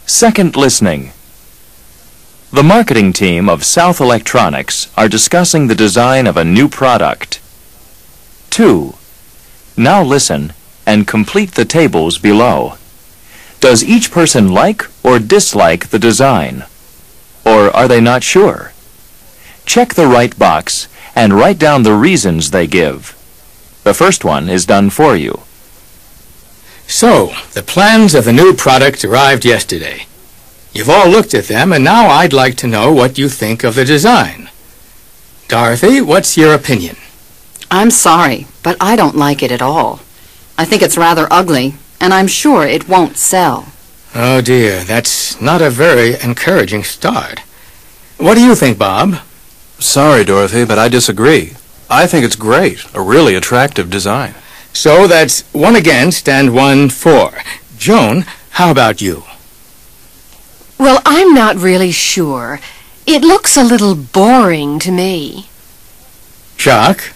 Second listening. The marketing team of South Electronics are discussing the design of a new product. 2. Now listen and complete the tables below. Does each person like or dislike the design? Or are they not sure? Check the right box and write down the reasons they give. The first one is done for you. So, the plans of the new product arrived yesterday. You've all looked at them, and now I'd like to know what you think of the design. Dorothy, what's your opinion? I'm sorry, but I don't like it at all. I think it's rather ugly, and I'm sure it won't sell. Oh dear, that's not a very encouraging start. What do you think, Bob? Sorry, Dorothy, but I disagree. I think it's great. A really attractive design. So that's 1 against and 1 for. Joan, how about you? Well, I'm not really sure. It looks a little boring to me. Jacques?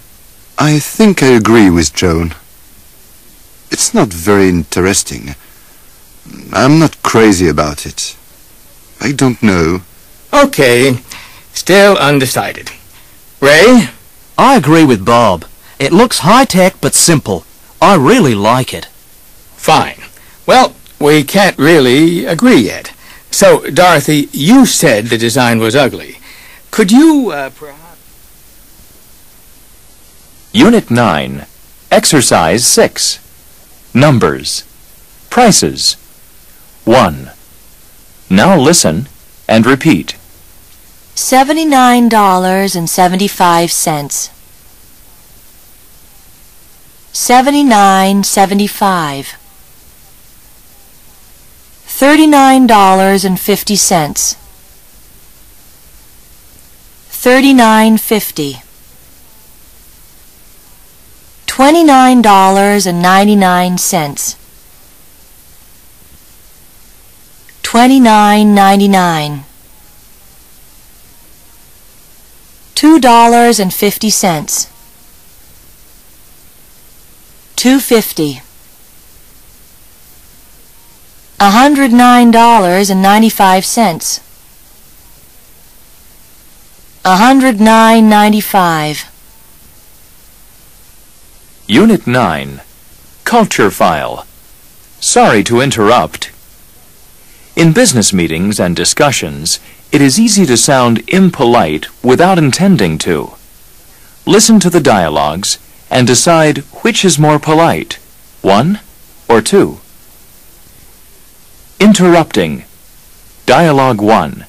I think I agree with Joan. It's not very interesting. I'm not crazy about it. I don't know. Okay, still undecided. Ray? I agree with Bob. It looks high-tech but simple. I really like it. Fine. Well, we can't really agree yet. So, Dorothy, you said the design was ugly. Could you, perhaps... Unit 9, Exercise 6. Numbers. Prices. 1. Now listen and repeat. $79.75. $79.75. $39.50. $39.50. $29.99. $29.99. $2.50. $2.50. $109.95. $109.95. Unit 9, Culture File. Sorry to interrupt. In business meetings and discussions, it is easy to sound impolite without intending to. Listen to the dialogues and decide which is more polite, 1 or 2. Interrupting. Dialogue 1.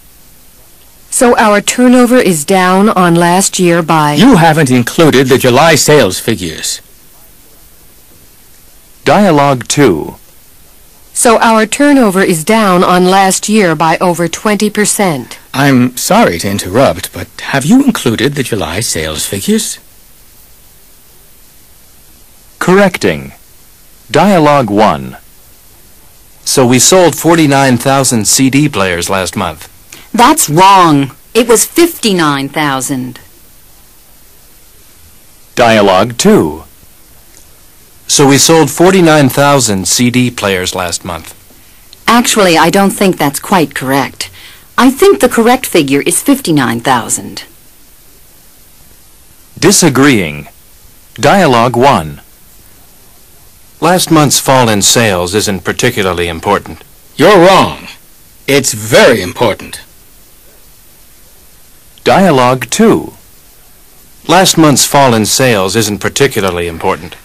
So our turnover is down on last year by... You haven't included the July sales figures. Dialogue 2. So our turnover is down on last year by over 20%. I'm sorry to interrupt, but have you included the July sales figures? Correcting. Dialogue 1. So we sold 49,000 CD players last month. That's wrong. It was 59,000. Dialogue 2. So we sold 49,000 CD players last month. Actually, I don't think that's quite correct. I think the correct figure is 59,000. Disagreeing. Dialogue 1. Last month's fall in sales isn't particularly important. You're wrong. It's very important. Dialogue 2. Last month's fall in sales isn't particularly important.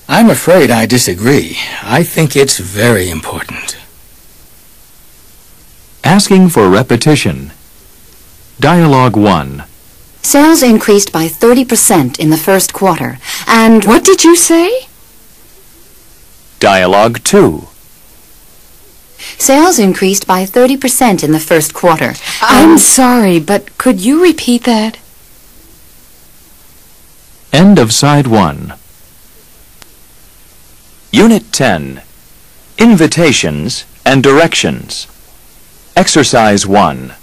I'm afraid I disagree. I think it's very important. Asking for repetition. Dialogue 1. Sales increased by 30% in the first quarter, and... What did you say? Dialogue 2. Sales increased by 30% in the first quarter. I'm sorry, but could you repeat that? End of side 1. Unit 10. Invitations and directions. Exercise 1.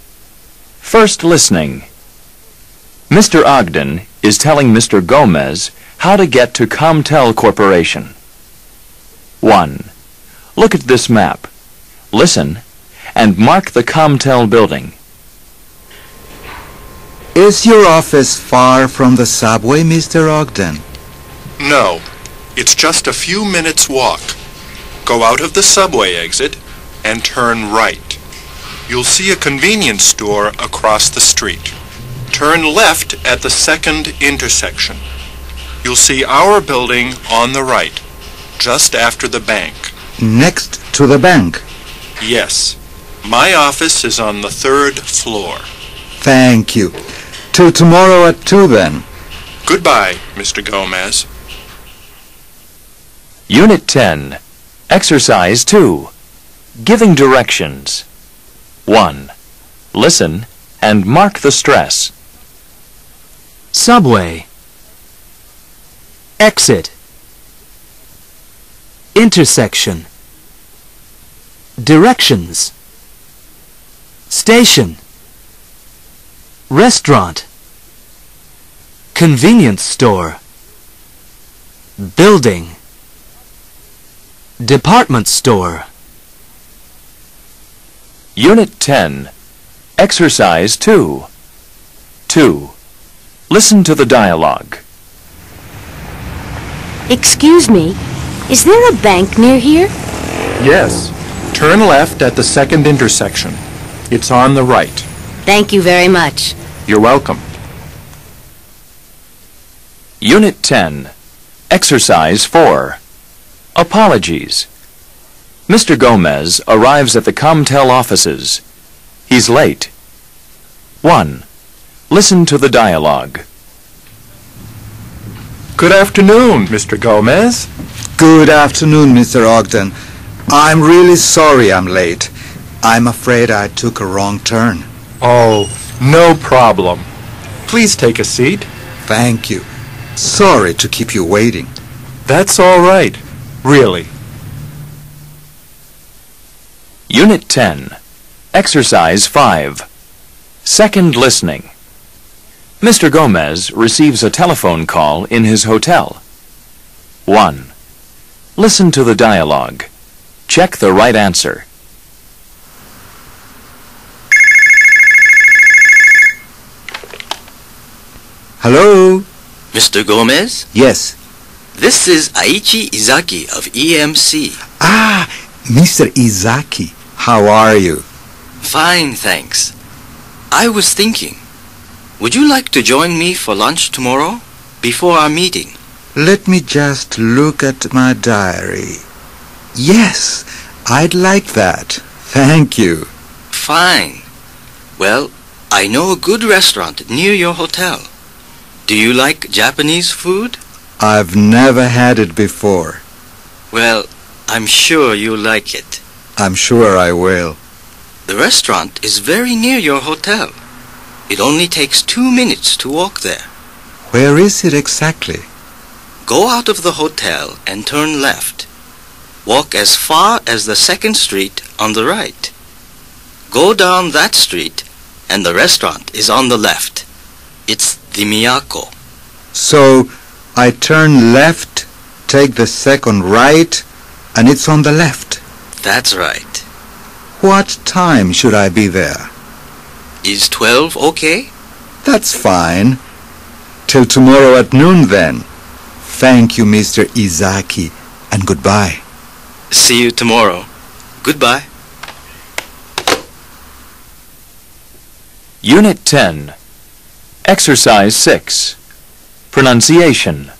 First listening. Mr. Ogden is telling Mr. Gomez how to get to Comtel Corporation. 1. Look at this map. Listen and mark the Comtel building. Is your office far from the subway, Mr. Ogden? No, it's just a few minutes' walk. Go out of the subway exit and turn right. You'll see a convenience store across the street. Turn left at the second intersection. You'll see our building on the right, just after the bank. Next to the bank? Yes. My office is on the 3rd floor. Thank you. Till tomorrow at 2 then. Goodbye, Mr. Gomez. Unit 10. Exercise 2. Giving directions. 1. Listen and mark the stress. Subway. Exit. Intersection. Directions. Station. Restaurant. Convenience store. Building. Department store. Unit 10. Exercise 2. 2. Listen to the dialogue. Excuse me, is there a bank near here? Yes. Turn left at the second intersection. It's on the right. Thank you very much. You're welcome. Unit 10. Exercise 4. Apologies. Mr. Gomez arrives at the Comtel offices. He's late. 1. Listen to the dialogue. Good afternoon, Mr. Gomez. Good afternoon, Mr. Ogden. I'm really sorry I'm late. I'm afraid I took a wrong turn. Oh, no problem. Please take a seat. Thank you. Sorry to keep you waiting. That's all right. Really. Unit 10. Exercise 5. Second listening. Mr. Gomez receives a telephone call in his hotel. 1. Listen to the dialogue. Check the right answer. Hello? Mr. Gomez? Yes. This is Aichi Izaki of EMC. Ah, Mr. Izaki. How are you? Fine, thanks. I was thinking, would you like to join me for lunch tomorrow, before our meeting? Let me just look at my diary. Yes, I'd like that. Thank you. Fine. Well, I know a good restaurant near your hotel. Do you like Japanese food? I've never had it before. Well, I'm sure you'll like it. I'm sure I will. The restaurant is very near your hotel. It only takes 2 minutes to walk there. Where is it exactly? Go out of the hotel and turn left. Walk as far as the second street on the right. Go down that street and the restaurant is on the left. It's the Miyako. So, I turn left, take the second right, and it's on the left. That's right. What time should I be there? Is 12 okay? That's fine. Till tomorrow at noon, then. Thank you, Mr. Izaki, and goodbye. See you tomorrow. Goodbye. Unit 10. Exercise 6. Pronunciation.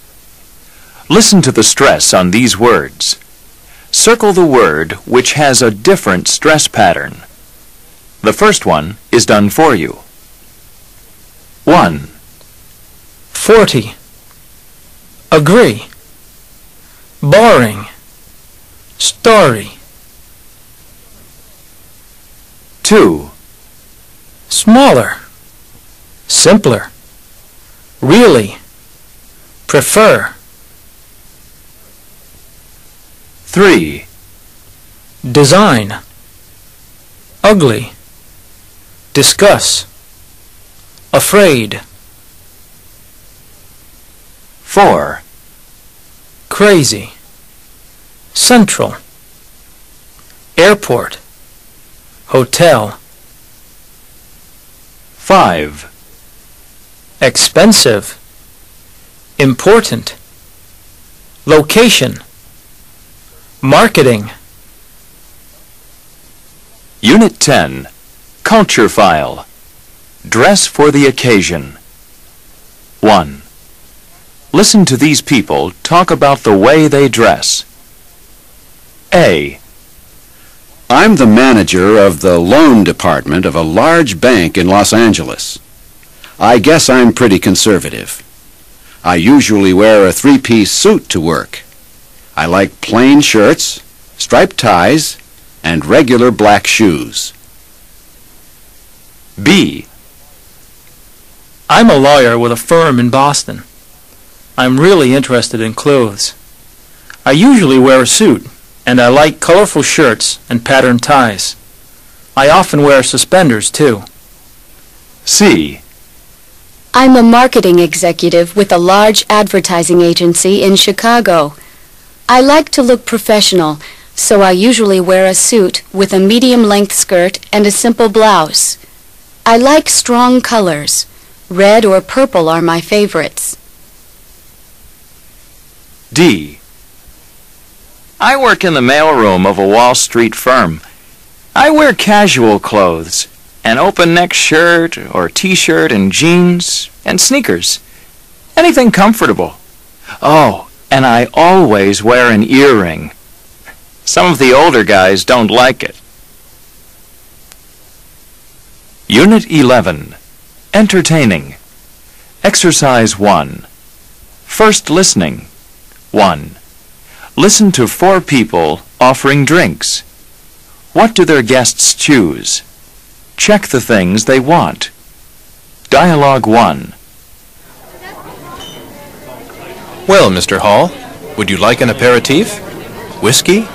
Listen to the stress on these words. Circle the word which has a different stress pattern. The first one is done for you. 1. 40. Agree. Boring. Story. 2. Smaller. Simpler. Really. Prefer. 3. Design. Ugly. Discuss. Afraid. 4. Crazy. Central. Airport. Hotel. 5. Expensive. Important. Location. Marketing. Unit 10. Culture file. Dress for the occasion. 1. Listen to these people talk about the way they dress. A. I'm the manager of the loan department of a large bank in Los Angeles. I guess I'm pretty conservative. I usually wear a three-piece suit to work. I like plain shirts, striped ties, and regular black shoes. B. I'm a lawyer with a firm in Boston. I'm really interested in clothes. I usually wear a suit, and I like colorful shirts and patterned ties. I often wear suspenders, too. C. I'm a marketing executive with a large advertising agency in Chicago. I like to look professional, so I usually wear a suit with a medium-length skirt and a simple blouse. I like strong colors. Red or purple are my favorites. D. I work in the mailroom of a Wall Street firm. I wear casual clothes, an open-neck shirt or t-shirt and jeans and sneakers. Anything comfortable. Oh, and I always wear an earring. Some of the older guys don't like it. Unit 11. Entertaining. Exercise 1. First listening. 1. Listen to 4 people offering drinks. What do their guests choose? Check the things they want. Dialogue 1. Well, Mr. Hall, would you like an aperitif? Whiskey?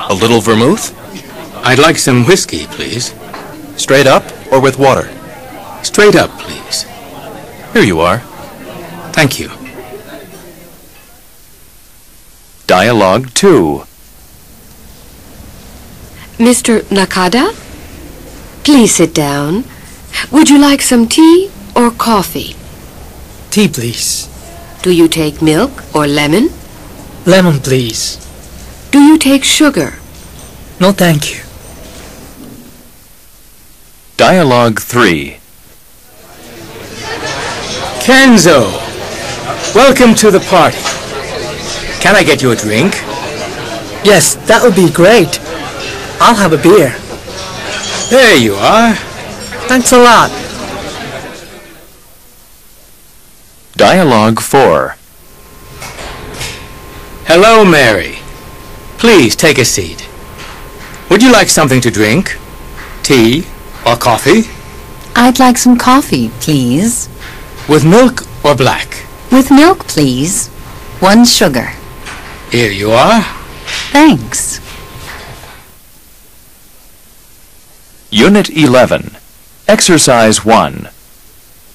A little vermouth? I'd like some whiskey, please. Straight up or with water? Straight up, please. Here you are. Thank you. Dialogue 2. Mr. Nakada? Please sit down. Would you like some tea or coffee? Tea, please. Do you take milk or lemon? Lemon, please. Do you take sugar? No, thank you. Dialogue 3. Kenzo, welcome to the party. Can I get you a drink? Yes, that would be great. I'll have a beer. There you are. Thanks a lot. Dialogue 4. Hello, Mary. Please take a seat. Would you like something to drink? Tea or coffee? I'd like some coffee, please. With milk or black? With milk, please. 1 sugar. Here you are. Thanks. Unit 11. Exercise 1.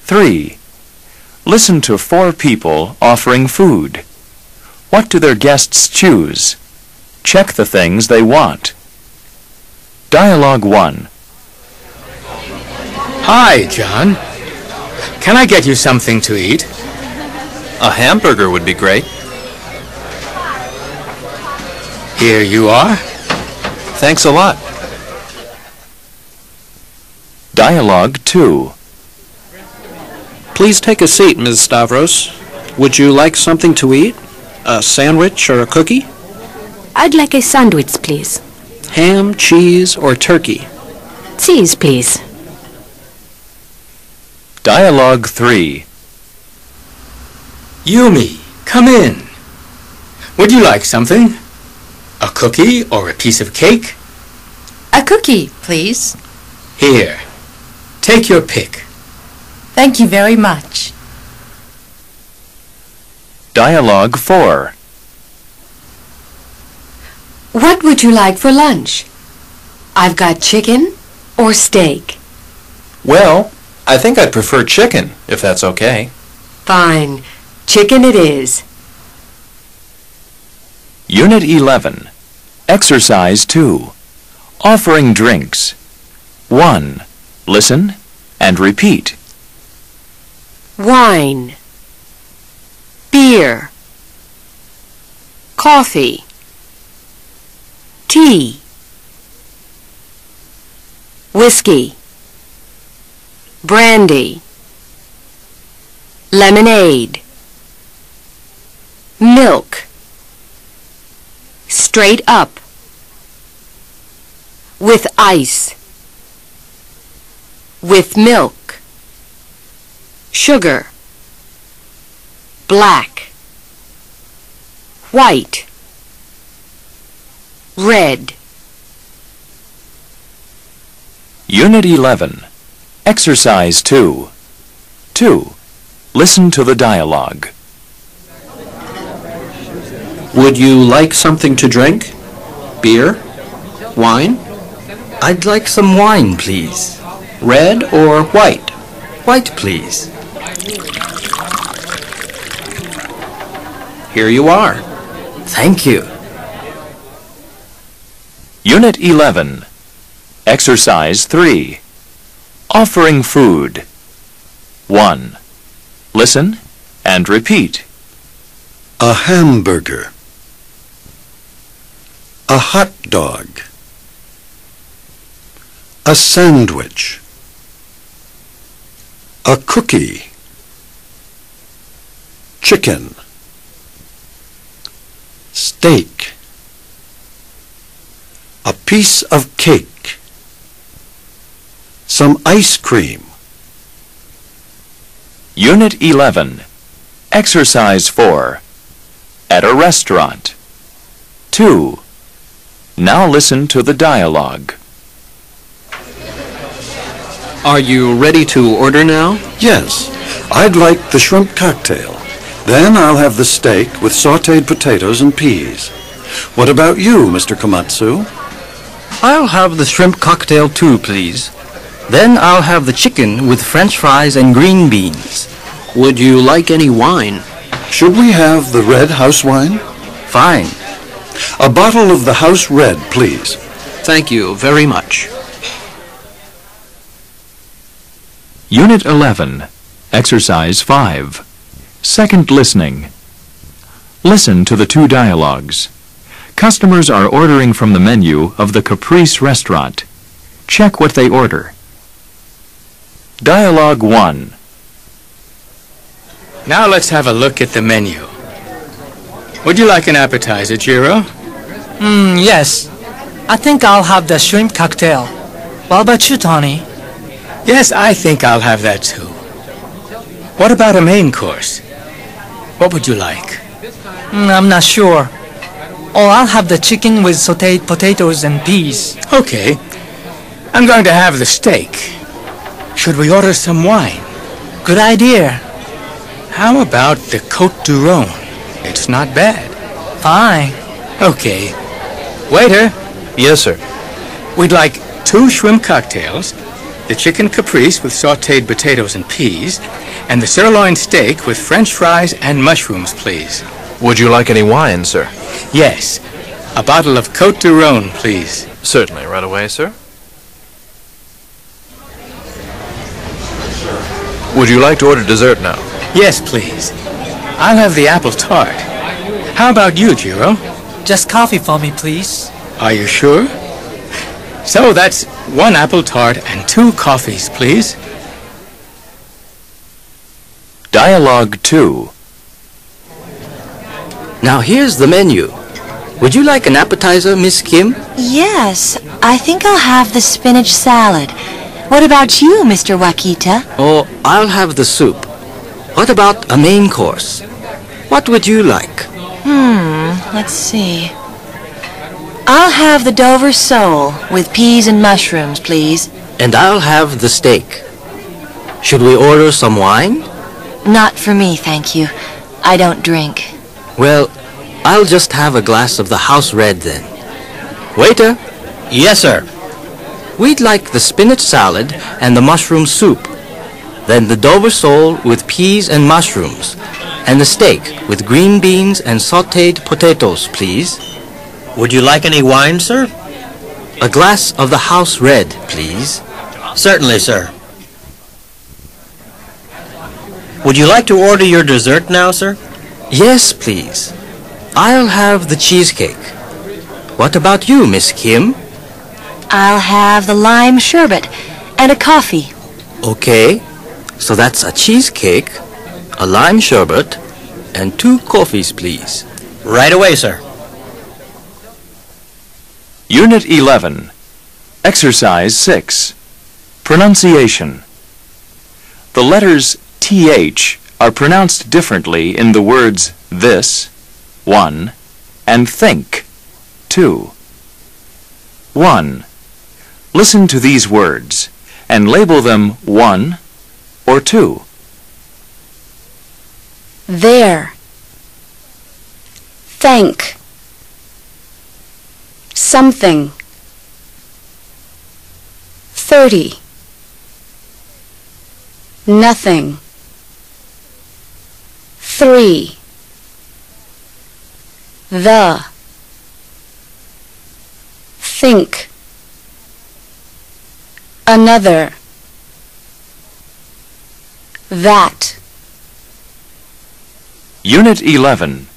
3. Listen to 4 people offering food. What do their guests choose? Check the things they want. Dialogue 1. Hi, John. Can I get you something to eat? A hamburger would be great. Here you are. Thanks a lot. Dialogue 2. Please take a seat, Ms. Stavros. Would you like something to eat? A sandwich or a cookie? I'd like a sandwich, please. Ham, cheese, or turkey? Cheese, please. Dialogue 3. Yumi, come in. Would you like something? A cookie or a piece of cake? A cookie, please. Here, take your pick. Thank you very much. Dialogue 4. What would you like for lunch? I've got chicken or steak. Well, I think I'd prefer chicken, if that's okay. Fine. Chicken it is. Unit 11. Exercise 2. Offering drinks. 1. Listen and repeat. Wine. Beer. Coffee. Tea. Whiskey. Brandy. Lemonade. Milk. Straight up. With ice. With milk. Sugar. Black. White. Red. Unit 11. Exercise 2. 2. Listen to the dialogue. Would you like something to drink? Beer? Wine? I'd like some wine, please. Red or white? White, please. Here you are. Thank you. Unit 11. Exercise 3. Offering food. 1. Listen and repeat. A hamburger. A hot dog. A sandwich. A cookie. Chicken. Steak. A piece of cake. Some ice cream. Unit 11. Exercise 4. At a restaurant. 2. Now listen to the dialogue. Are you ready to order now? Yes, I'd like the shrimp cocktail. Then I'll have the steak with sautéed potatoes and peas. What about you, Mr. Komatsu? I'll have the shrimp cocktail too, please. Then I'll have the chicken with French fries and green beans. Would you like any wine? Should we have the red house wine? Fine. A bottle of the house red, please. Thank you very much. Unit 11. Exercise 5. Second listening. Listen to the two dialogues. Customers are ordering from the menu of the Caprice restaurant. Check what they order. Dialogue 1. Now let's have a look at the menu. Would you like an appetizer, Jiro? Yes. I think I'll have the shrimp cocktail. What about you, Tony? Yes, I think I'll have that too. What about a main course? What would you like? I'm not sure. Oh, I'll have the chicken with sautéed potatoes and peas. Okay. I'm going to have the steak. Should we order some wine? Good idea. How about the Côte du Rhône? It's not bad. Fine. Okay. Waiter, Yes, sir. we'd like 2 shrimp cocktails, the chicken caprice with sautéed potatoes and peas, and the sirloin steak with French fries and mushrooms, please. Would you like any wine, sir? Yes. A bottle of Côte du Rhône, please. Certainly, right away, sir. Would you like to order dessert now? Yes, please. I'll have the apple tart. How about you, Jiro? Just coffee for me, please. Are you sure? So that's 1 apple tart and 2 coffees, please. Dialogue 2. Now here's the menu. Would you like an appetizer, Miss Kim? Yes, I think I'll have the spinach salad. What about you, Mr. Wakita? Oh, I'll have the soup. What about a main course? What would you like? Let's see. I'll have the Dover sole with peas and mushrooms, please. And I'll have the steak. Should we order some wine? Not for me, thank you. I don't drink. Well, I'll just have a glass of the house red then. Waiter! Yes, sir. We'd like the spinach salad and the mushroom soup. Then the Dover sole with peas and mushrooms. And the steak with green beans and sautéed potatoes, please. Would you like any wine, sir? A glass of the house red, please. Certainly, sir. Would you like to order your dessert now, sir? Yes, please. I'll have the cheesecake. What about you, Miss Kim? I'll have the lime sherbet and a coffee. Okay, so that's a cheesecake, a lime sherbet, and 2 coffees, please. Right away, sir. Unit 11. Exercise 6. Pronunciation. The letters TH are pronounced differently in the words this, 1, and think, 2. 1. Listen to these words and label them 1 or 2. There. Thank. Something. 30. Nothing. 3. The. Think. Another. That. Unit 11.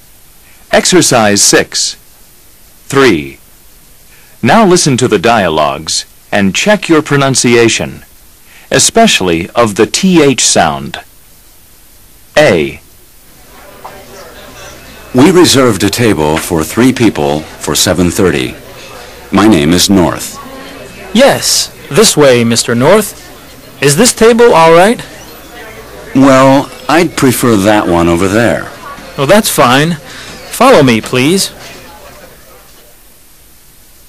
Exercise 6. 3. Now listen to the dialogues and check your pronunciation, especially of the TH sound. A. We reserved a table for 3 people for 7:30. My name is North. Yes, this way, Mr. North. Is this table all right? Well, I'd prefer that one over there. Oh, that's fine. Follow me, please.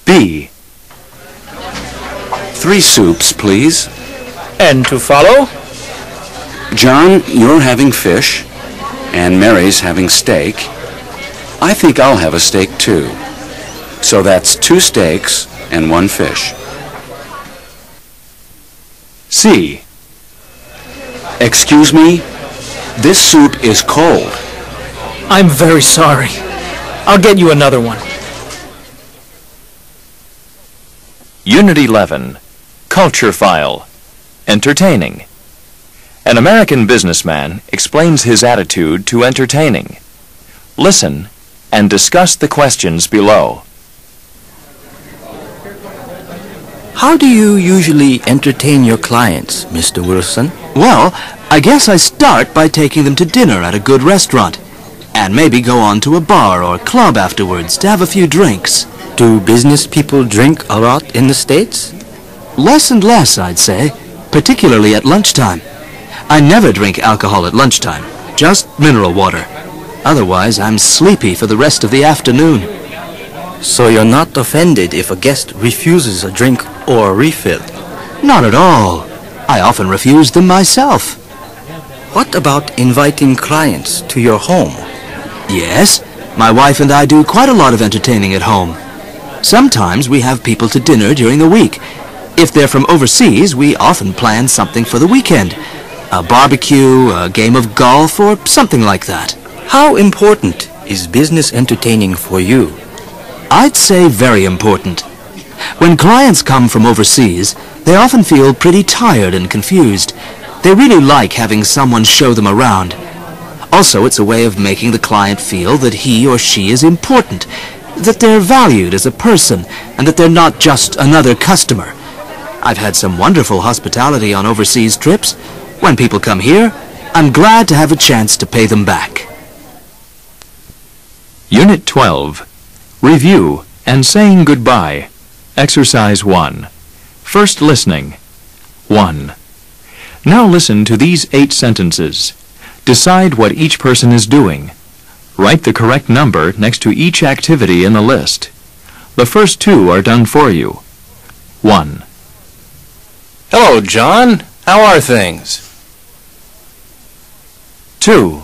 B. 3 soups, please. And to follow? John, you're having fish, and Mary's having steak. I think I'll have a steak too. So that's 2 steaks and 1 fish. C. Excuse me? This soup is cold. I'm very sorry. I'll get you another one. Unit 11. Culture File. Entertaining. An American businessman explains his attitude to entertaining. Listen and discuss the questions below. How do you usually entertain your clients, Mr. Wilson? Well, I guess I start by taking them to dinner at a good restaurant, and maybe go on to a bar or club afterwards to have a few drinks. Do business people drink a lot in the States? Less and less, I'd say, particularly at lunchtime. I never drink alcohol at lunchtime, just mineral water. Otherwise, I'm sleepy for the rest of the afternoon. So you're not offended if a guest refuses a drink or a refill? Not at all. I often refuse them myself. What about inviting clients to your home? Yes, my wife and I do quite a lot of entertaining at home. Sometimes we have people to dinner during the week. If they're from overseas, we often plan something for the weekend. A barbecue, a game of golf, or something like that. How important is business entertaining for you? I'd say very important. When clients come from overseas, they often feel pretty tired and confused. They really like having someone show them around. Also, it's a way of making the client feel that he or she is important, that they're valued as a person, and that they're not just another customer. I've had some wonderful hospitality on overseas trips. When people come here, I'm glad to have a chance to pay them back. Unit 12. Review and saying goodbye. Exercise 1. First listening. 1. Now listen to these 8 sentences. Decide what each person is doing. Write the correct number next to each activity in the list. The first 2 are done for you. 1. Hello, John. How are things? 2.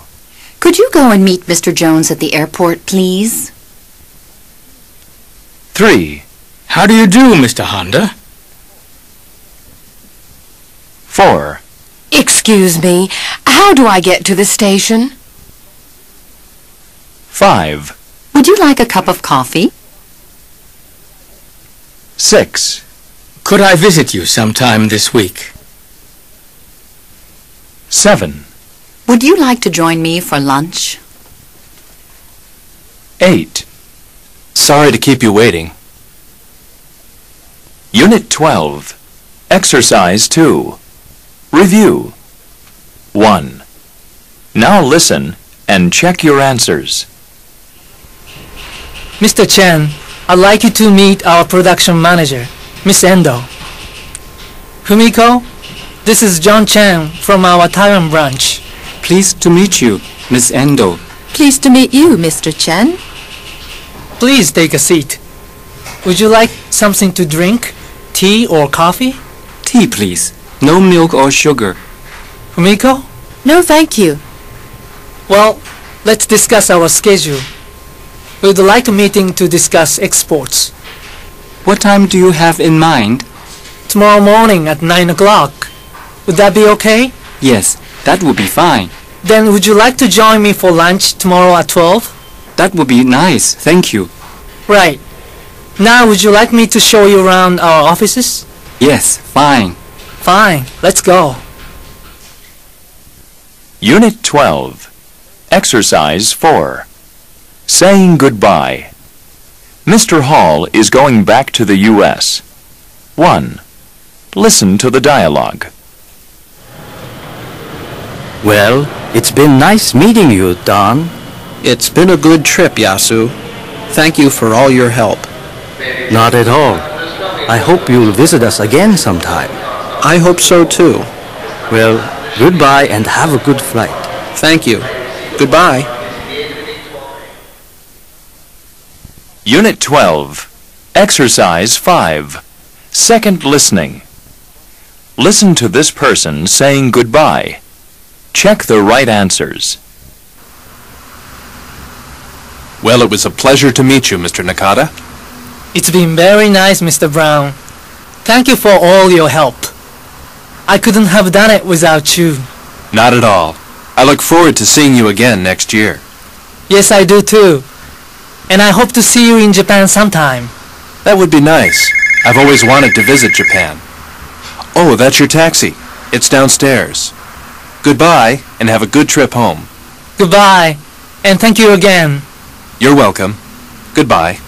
Could you go and meet Mr. Jones at the airport, please? 3. How do you do, Mr. Honda? 4. Excuse me, how do I get to the station? 5. Would you like a cup of coffee? 6. Could I visit you sometime this week? 7. Would you like to join me for lunch? 8. Sorry to keep you waiting. Unit 12. Exercise 2. Review. 1. Now listen and check your answers. Mr. Chen, I'd like you to meet our production manager, Miss Endo. Fumiko, this is John Chen from our Taiwan branch. Pleased to meet you, Miss Endo. Pleased to meet you, Mr. Chen. Please take a seat. Would you like something to drink? Tea or coffee? Tea, please. No milk or sugar. Fumiko? No, thank you. Well, let's discuss our schedule. We would like a meeting to discuss exports. What time do you have in mind? Tomorrow morning at 9 o'clock. Would that be okay? Yes, that would be fine. Then would you like to join me for lunch tomorrow at 12? That would be nice, thank you. Right. Now would you like me to show you around our offices? Yes, fine. Fine, let's go. Unit 12. Exercise 4. Saying goodbye. Mr. Hall is going back to the U.S. 1. Listen to the dialogue. Well, it's been nice meeting you, Don. It's been a good trip, Yasu. Thank you for all your help. Not at all. I hope you'll visit us again sometime. I hope so too. Well, goodbye and have a good flight. Thank you. Goodbye. Unit 12. Exercise 5. Second listening. Listen to this person saying goodbye. Check the right answers. Well, it was a pleasure to meet you, Mr. Nakata. It's been very nice, Mr. Brown. Thank you for all your help. I couldn't have done it without you. Not at all. I look forward to seeing you again next year. Yes, I do too. And I hope to see you in Japan sometime. That would be nice. I've always wanted to visit Japan. Oh, that's your taxi. It's downstairs. Goodbye, and have a good trip home. Goodbye, and thank you again. You're welcome. Goodbye.